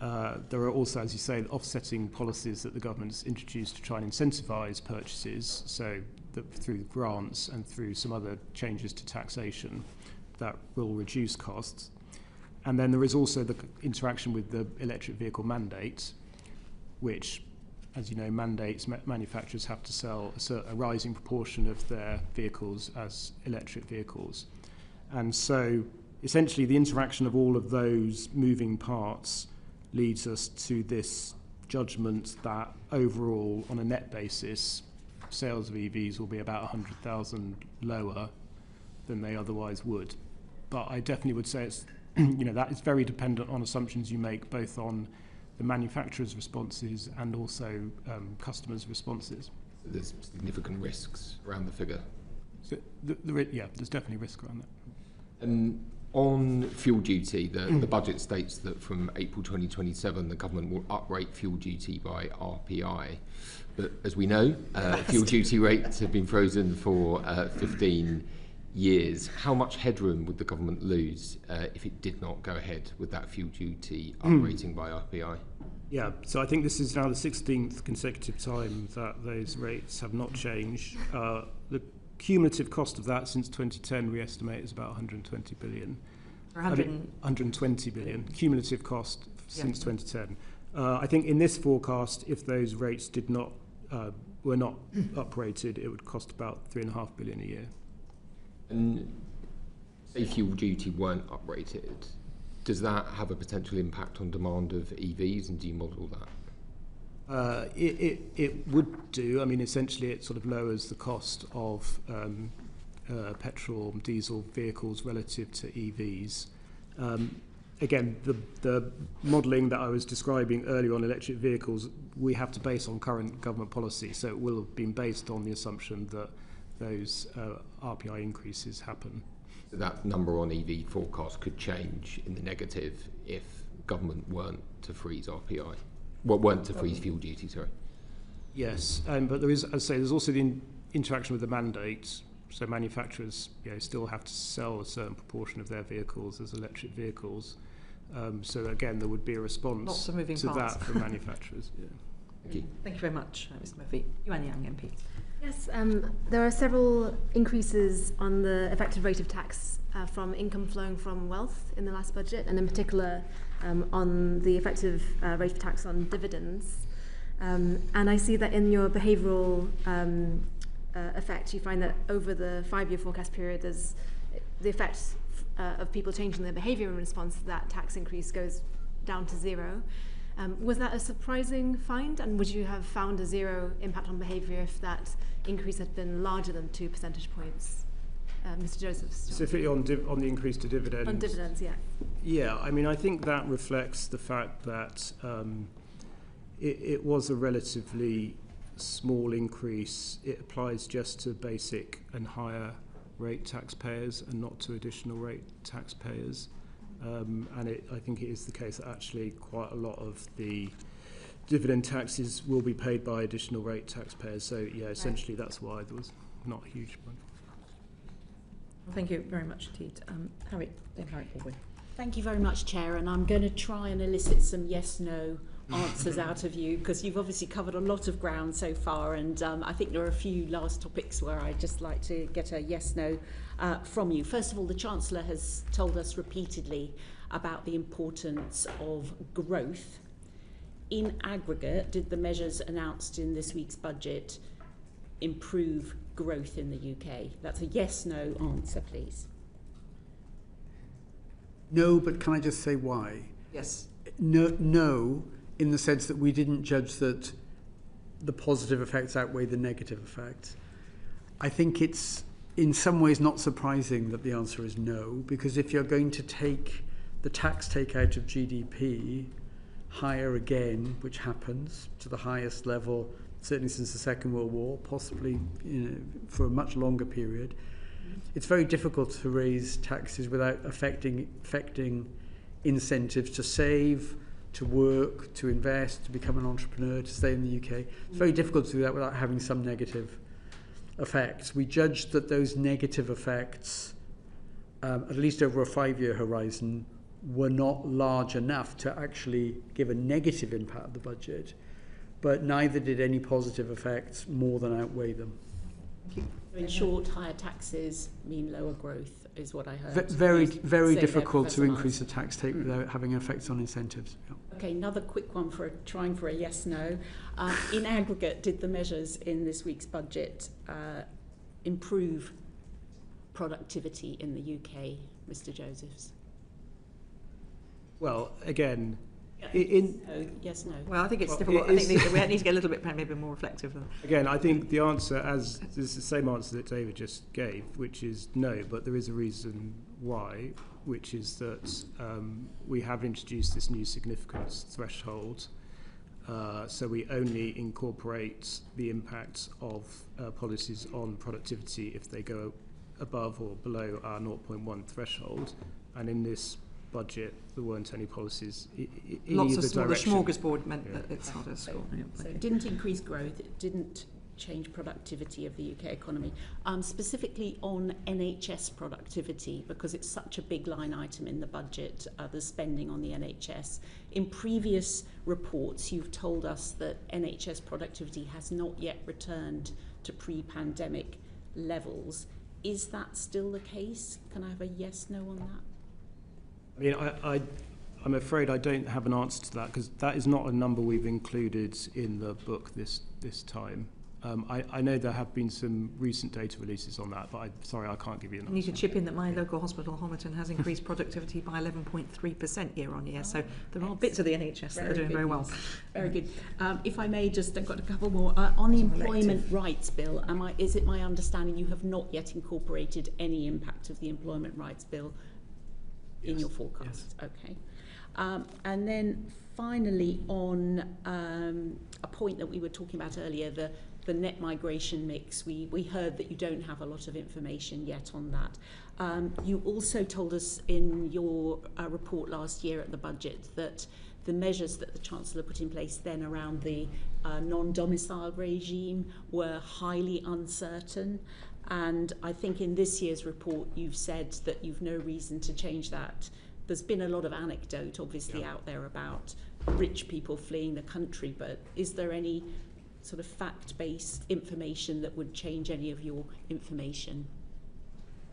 There are also, as you say, offsetting policies that the government's introduced to try and incentivise purchases, so through grants and through some other changes to taxation that will reduce costs. And then there is also the interaction with the electric vehicle mandate, which, as you know, mandates manufacturers have to sell a rising proportion of their vehicles as electric vehicles. And so essentially the interaction of all of those moving parts leads us to this judgment that overall, on a net basis, sales of EVs will be about 100,000 lower than they otherwise would. But I definitely would say it's, that is very dependent on assumptions you make, both on the manufacturer's responses and also customers' responses. There's significant risks around the figure. So there's definitely risk around that. On fuel duty, the budget states that from April 2027 the government will uprate fuel duty by RPI. But as we know, fuel duty rates have been frozen for 15 years. How much headroom would the government lose if it did not go ahead with that fuel duty uprating by RPI? Yeah, so I think this is now the 16th consecutive time that those rates have not changed. The cumulative cost of that since 2010 we estimate is about 120 billion. 120 billion cumulative cost since 2010. I think in this forecast, if those rates were not uprated, it would cost about 3.5 billion a year. And say fuel duty weren't uprated, does that have a potential impact on demand of EVs, and do you model that? It would do. I mean, essentially it sort of lowers the cost of petrol and diesel vehicles relative to EVs. Again, the modelling that I was describing earlier on electric vehicles, we have to base on current government policy, so it will have been based on the assumption that those RPI increases happen. So that number on EV forecast could change in the negative if government weren't to freeze RPI. Well, weren't to freeze fuel duty, sorry. Yes, but there is, as I say, there's also the interaction with the mandate. So manufacturers still have to sell a certain proportion of their vehicles as electric vehicles. So again, there would be a response Lots of moving to parts. that from manufacturers. Yeah. Thank you. Thank you very much, Mr. Murphy. Yuan Yang, MP. Yes, there are several increases on the effective rate of tax from income flowing from wealth in the last budget, and in particular on the effective rate of tax on dividends. And I see that in your behavioural effect, you find that over the 5-year forecast period, there's the effect of people changing their behaviour in response to that tax increase goes down to 0. Was that a surprising find, and would you have found a 0 impact on behaviour if that increase had been larger than 2 percentage points? Mr. Joseph. Specifically on the increase to dividends? On dividends, yeah. Yeah, I mean, I think that reflects the fact that it was a relatively small increase. It applies just to basic and higher rate taxpayers and not to additional rate taxpayers. And I think it is the case that actually quite a lot of the dividend taxes will be paid by additional rate taxpayers. So, yeah, essentially that's why there was not a huge one. Thank you very much indeed. Harry Baldwin. Thank you very much, Chair, and I'm going to try and elicit some yes-no answers out of you, because you've obviously covered a lot of ground so far, and I think there are a few last topics where I'd just like to get a yes-no from you. First of all, the Chancellor has told us repeatedly about the importance of growth. In aggregate, did the measures announced in this week's budget improve growth in the UK? That's a yes-no answer, please. No, but can I just say why? Yes. No, in the sense that we didn't judge that the positive effects outweigh the negative effects. I think it's in some ways not surprising that the answer is no, because if you're going to take the tax take out of GDP higher again, which happens to the highest level certainly since the Second World War, possibly for a much longer period, it's very difficult to raise taxes without affecting incentives to save, to work, to invest, to become an entrepreneur, to stay in the UK. It's very difficult to do that without having some negative effects. We judged that those negative effects, at least over a 5-year horizon, were not large enough to actually give a negative impact of the budget, but neither did any positive effects more than outweigh them. In short, higher taxes mean lower growth, is what I heard. Very difficult to increase the tax take without having effects on incentives. Yeah. Okay, another quick one for trying for a yes/no. In aggregate, did the measures in this week's budget improve productivity in the UK, Mr. Josephs? Well, again, yes, no. Well, I think it's difficult. I think we need to get a little bit maybe more reflective. Again, I think the answer is the same answer that David just gave, which is no, but there is a reason why, which is that we have introduced this new significance threshold. So we only incorporate the impact of policies on productivity if they go above or below our 0.1 threshold. And in this budget, there weren't any policies in Lots either of direction. The smorgasbord meant that it's not a score. So it didn't increase growth, it didn't change productivity of the UK economy. Specifically on NHS productivity, because it's such a big line item in the budget, the spending on the NHS. In previous reports, you've told us that NHS productivity has not yet returned to pre-pandemic levels. Is that still the case? Can I have a yes/no on that? I mean, I'm afraid I don't have an answer to that, because that is not a number we've included in the book this time. I know there have been some recent data releases on that, but sorry, I can't give you an answer. I need to chip in that my local hospital, Homerton, has increased productivity by 11.3% year on year. So there are bits of the NHS that are doing very well. Very good. If I may, just I've got a couple more. On the Employment Rights Bill, is it my understanding you have not yet incorporated any impact of the Employment Rights Bill in your forecast? Yes. Okay. And then finally, on a point that we were talking about earlier, the net migration mix, we heard that you don't have a lot of information yet on that. You also told us in your report last year at the budget that the measures that the Chancellor put in place then around the non-domicile regime were highly uncertain. And I think in this year's report you've said that you've no reason to change that. There's been a lot of anecdote obviously out there about rich people fleeing the country, but is there any sort of fact-based information that would change any of your information?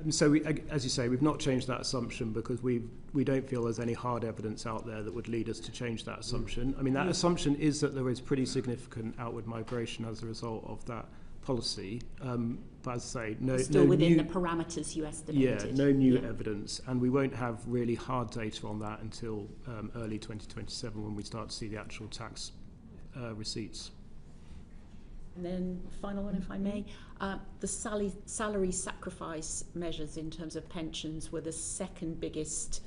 So, as you say, we've not changed that assumption because we don't feel there's any hard evidence out there that would lead us to change that assumption. I mean, that assumption is that there is pretty significant outward migration as a result of that policy. But as I say, still within the parameters you estimated. Yeah, no new evidence, and we won't have really hard data on that until early 2027 when we start to see the actual tax receipts. And then final one, if I may, the salary sacrifice measures in terms of pensions were the second biggest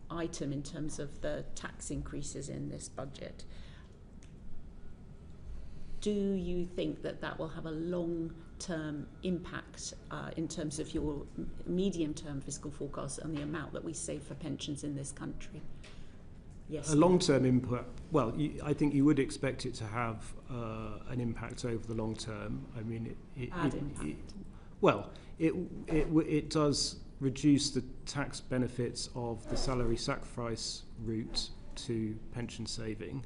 item in terms of the tax increases in this budget. Do you think that that will have a long-term impact in terms of your medium-term fiscal forecast and the amount that we save for pensions in this country? Yes. A long-term impact, well, I think you would expect it to have an impact over the long term. I mean, it does reduce the tax benefits of the salary sacrifice route to pension saving,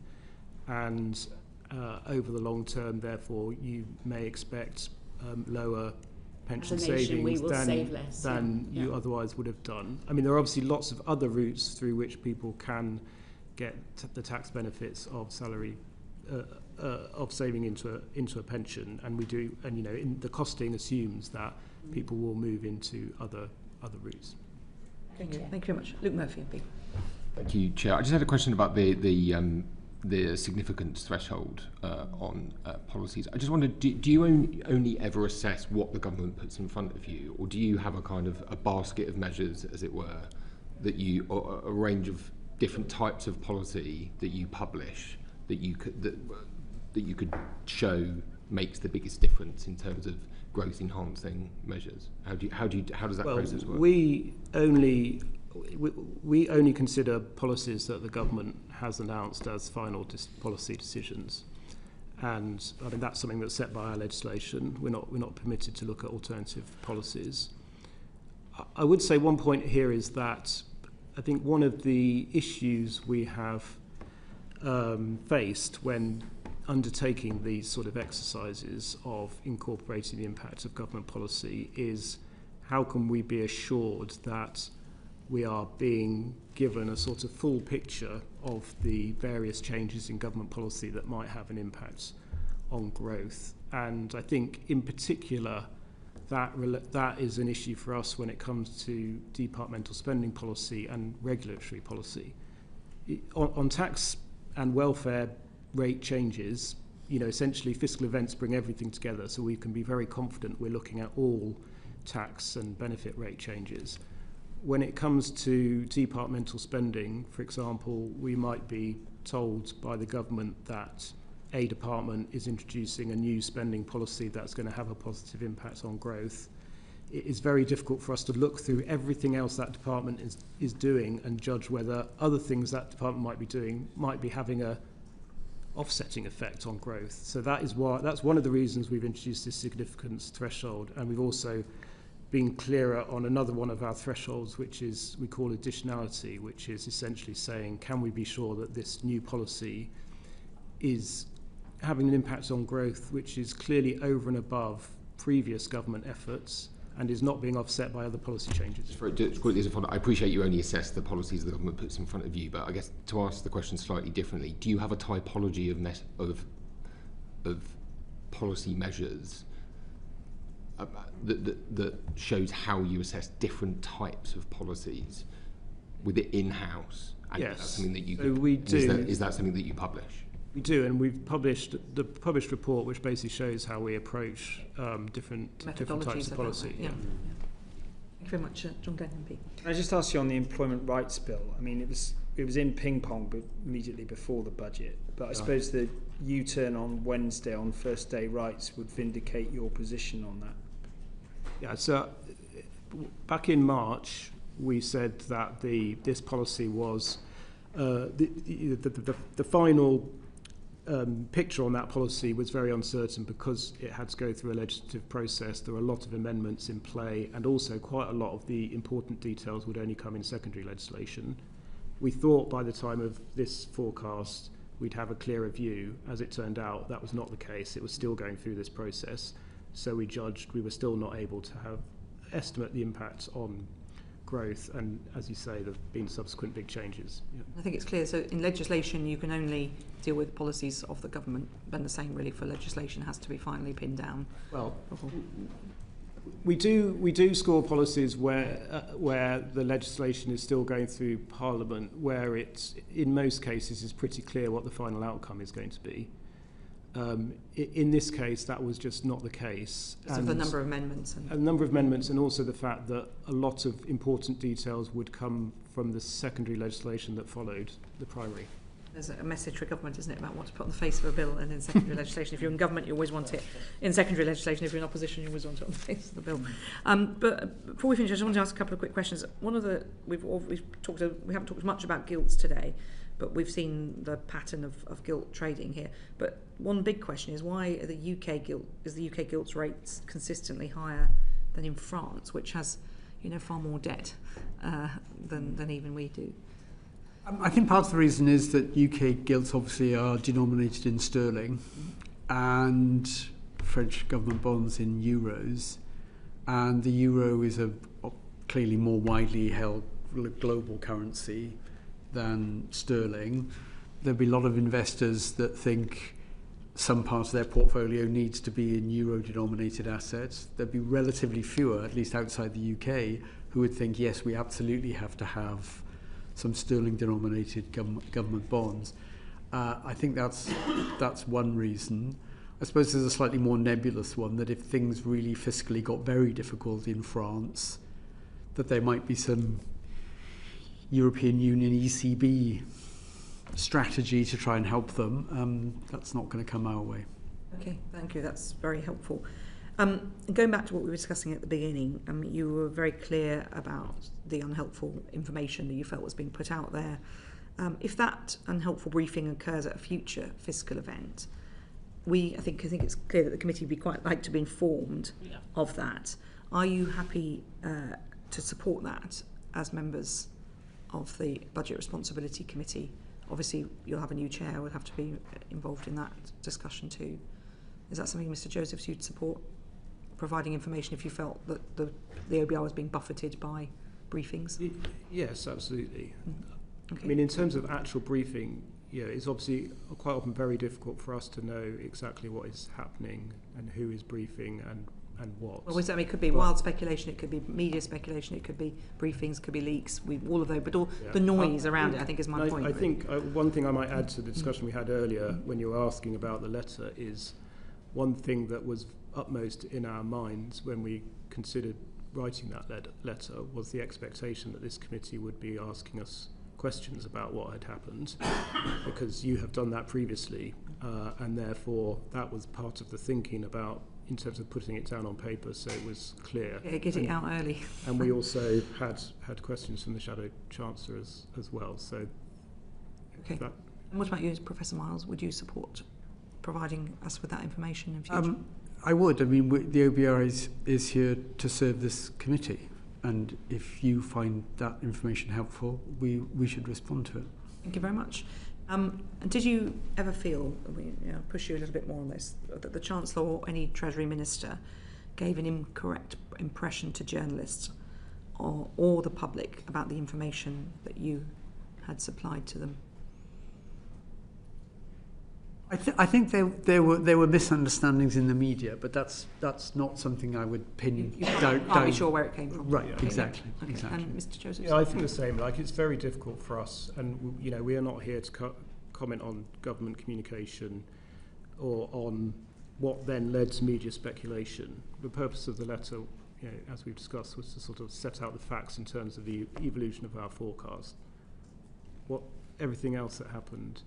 and over the long term, therefore, you may expect lower pension savings than you otherwise would have done. I mean, there are obviously lots of other routes through which people can get the tax benefits of salary of saving into a pension, and we do, and the costing assumes that people will move into other routes. Thank you very much. Luke Murphy, MP. Thank you, Chair. I just had a question about the significance threshold on policies. I just wondered, do you only ever assess what the government puts in front of you, or do you have a kind of a basket of measures, as it were, that you, or a range of different types of policy that you publish that you could show makes the biggest difference in terms of growth enhancing measures? How does that process work? We only consider policies that the government has announced as final policy decisions, and I mean that's something that's set by our legislation. We're not permitted to look at alternative policies. I would say one point here is that I think one of the issues we have faced when undertaking these sort of exercises of incorporating the impact of government policy is how can we be assured that we are being given a sort of full picture of the various changes in government policy that might have an impact on growth. And I think in particular that is an issue for us when it comes to departmental spending policy and regulatory policy. On tax and welfare rate changes, essentially fiscal events bring everything together, so we can be very confident we're looking at all tax and benefit rate changes. When it comes to departmental spending, for example, we might be told by the government that a department is introducing a new spending policy that's going to have a positive impact on growth. It is very difficult for us to look through everything else that department is doing and judge whether other things that department might be doing might be having a offsetting effect on growth. So that's one of the reasons we've introduced this significance threshold, and we've also been clearer on another one of our thresholds, which is we call additionality, which is essentially saying, can we be sure that this new policy is having an impact on growth which is clearly over and above previous government efforts and is not being offset by other policy changes. I appreciate you only assess the policies the government puts in front of you, but I guess to ask the question slightly differently, do you have a typology of policy measures that shows how you assess different types of policies with it in-house? And yes. Is that something that you we do. Is that something that you publish? We do, and we've published the published report, which basically shows how we approach different types of policy. Yeah. Thank you very much, John Glenn, MP. Can I just ask you on the employment rights bill? I mean, it was in ping pong immediately before the budget, but I suppose the U-turn on Wednesday on first day rights would vindicate your position on that. Yeah. So back in March, we said that this policy was the final. Picture on that policy was very uncertain because it had to go through a legislative process. There were a lot of amendments in play, and also quite a lot of the important details would only come in secondary legislation. We thought by the time of this forecast we'd have a clearer view. As it turned out, that was not the case. It was still going through this process, so we judged we were still not able to estimate the impact on growth, and as you say, there have been subsequent big changes. Yeah. I think it's clear. So in legislation, you can only deal with policies of the government, and the same really for legislation has to be finally pinned down. Well, we do score policies where the legislation is still going through Parliament, where it's in most cases is pretty clear what the final outcome is going to be. In this case, that was just not the case. So the number of amendments. A number of amendments, and also the fact that a lot of important details would come from the secondary legislation that followed the primary. There's a message for government, isn't it, about what to put on the face of a bill, and in secondary legislation. If you're in government, you always want it. In secondary legislation, if you're in opposition, you always want it on the face of the bill. But before we finish, I just want to ask a couple of quick questions. One of the we haven't talked much about gilts today, but we've seen the pattern of gilt trading here. But one big question is, why are the UK gilts rates consistently higher than in France, which has, far more debt than even we do? I think part of the reason is that UK gilts obviously are denominated in sterling and French government bonds in euros, and the euro is a clearly more widely held global currency than sterling. There'll be a lot of investors that think some part of their portfolio needs to be in euro-denominated assets. There'll be relatively fewer, at least outside the UK, who would think, yes, we absolutely have to have some sterling-denominated government bonds. I think that's one reason. I suppose there's a slightly more nebulous one, that if things really fiscally got very difficult in France, that there might be some European Union ECB strategy to try and help them. That's not going to come our way. Okay, thank you. That's very helpful. Going back to what we were discussing at the beginning, you were very clear about the unhelpful information that you felt was being put out there. If that unhelpful briefing occurs at a future fiscal event, I think it's clear that the committee would be quite like to be informed of that. Are you happy to support that as members of the Budget Responsibility Committee? Obviously, you'll have a new chair, would have to be involved in that discussion too. Is that something, Mr. Josephs, you'd support? Providing information if you felt that the OBR was being buffeted by briefings? Yes, absolutely. Okay. I mean, in terms of actual briefing, it's obviously quite often very difficult for us to know exactly what is happening and who is briefing and what. Well, it could be wild speculation, it could be media speculation, it could be briefings, it could be leaks, all of those, but all the noise around it, I think, is my point. I think one thing I might add to the discussion we had earlier when you were asking about the letter is one thing that was upmost in our minds when we considered writing that letter was the expectation that this committee would be asking us questions about what had happened, because you have done that previously, and therefore that was part of the thinking about in terms of putting it down on paper so it was clear. Yeah, get it out early. And we also had questions from the Shadow Chancellor as well. So okay. And what about you, Professor Miles? Would you support providing us with that information in future? I would. I mean, the OBR is here to serve this committee, and if you find that information helpful, we should respond to it. Thank you very much. And did you ever feel, I'll push you a little bit more on this, that the Chancellor or any Treasury Minister gave an incorrect impression to journalists or the public about the information that you had supplied to them? I think there were misunderstandings in the media, but that's not something I would pin down. You can't be sure where it came from. Right, exactly. Okay. Exactly. And Mr. Joseph? Yeah, I think the same. It's very difficult for us, and we are not here to comment on government communication or on what then led to media speculation. The purpose of the letter, as we've discussed, was to sort of set out the facts in terms of the evolution of our forecast. Everything else that happened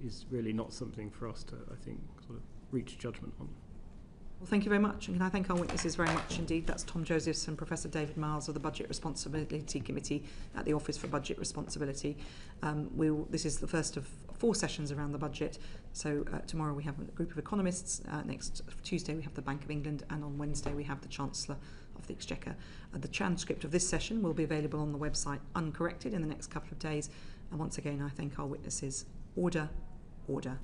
is really not something for us to, I think, sort of reach judgment on. Well, thank you very much, and can I thank our witnesses very much indeed. That's Tom Josephs and Professor David Miles of the Budget Responsibility Committee at the Office for Budget Responsibility. This is the first of 4 sessions around the budget. So tomorrow we have a group of economists. Next Tuesday we have the Bank of England, and on Wednesday we have the Chancellor of the Exchequer. The transcript of this session will be available on the website uncorrected in the next couple of days. And once again, I thank our witnesses. Order, order.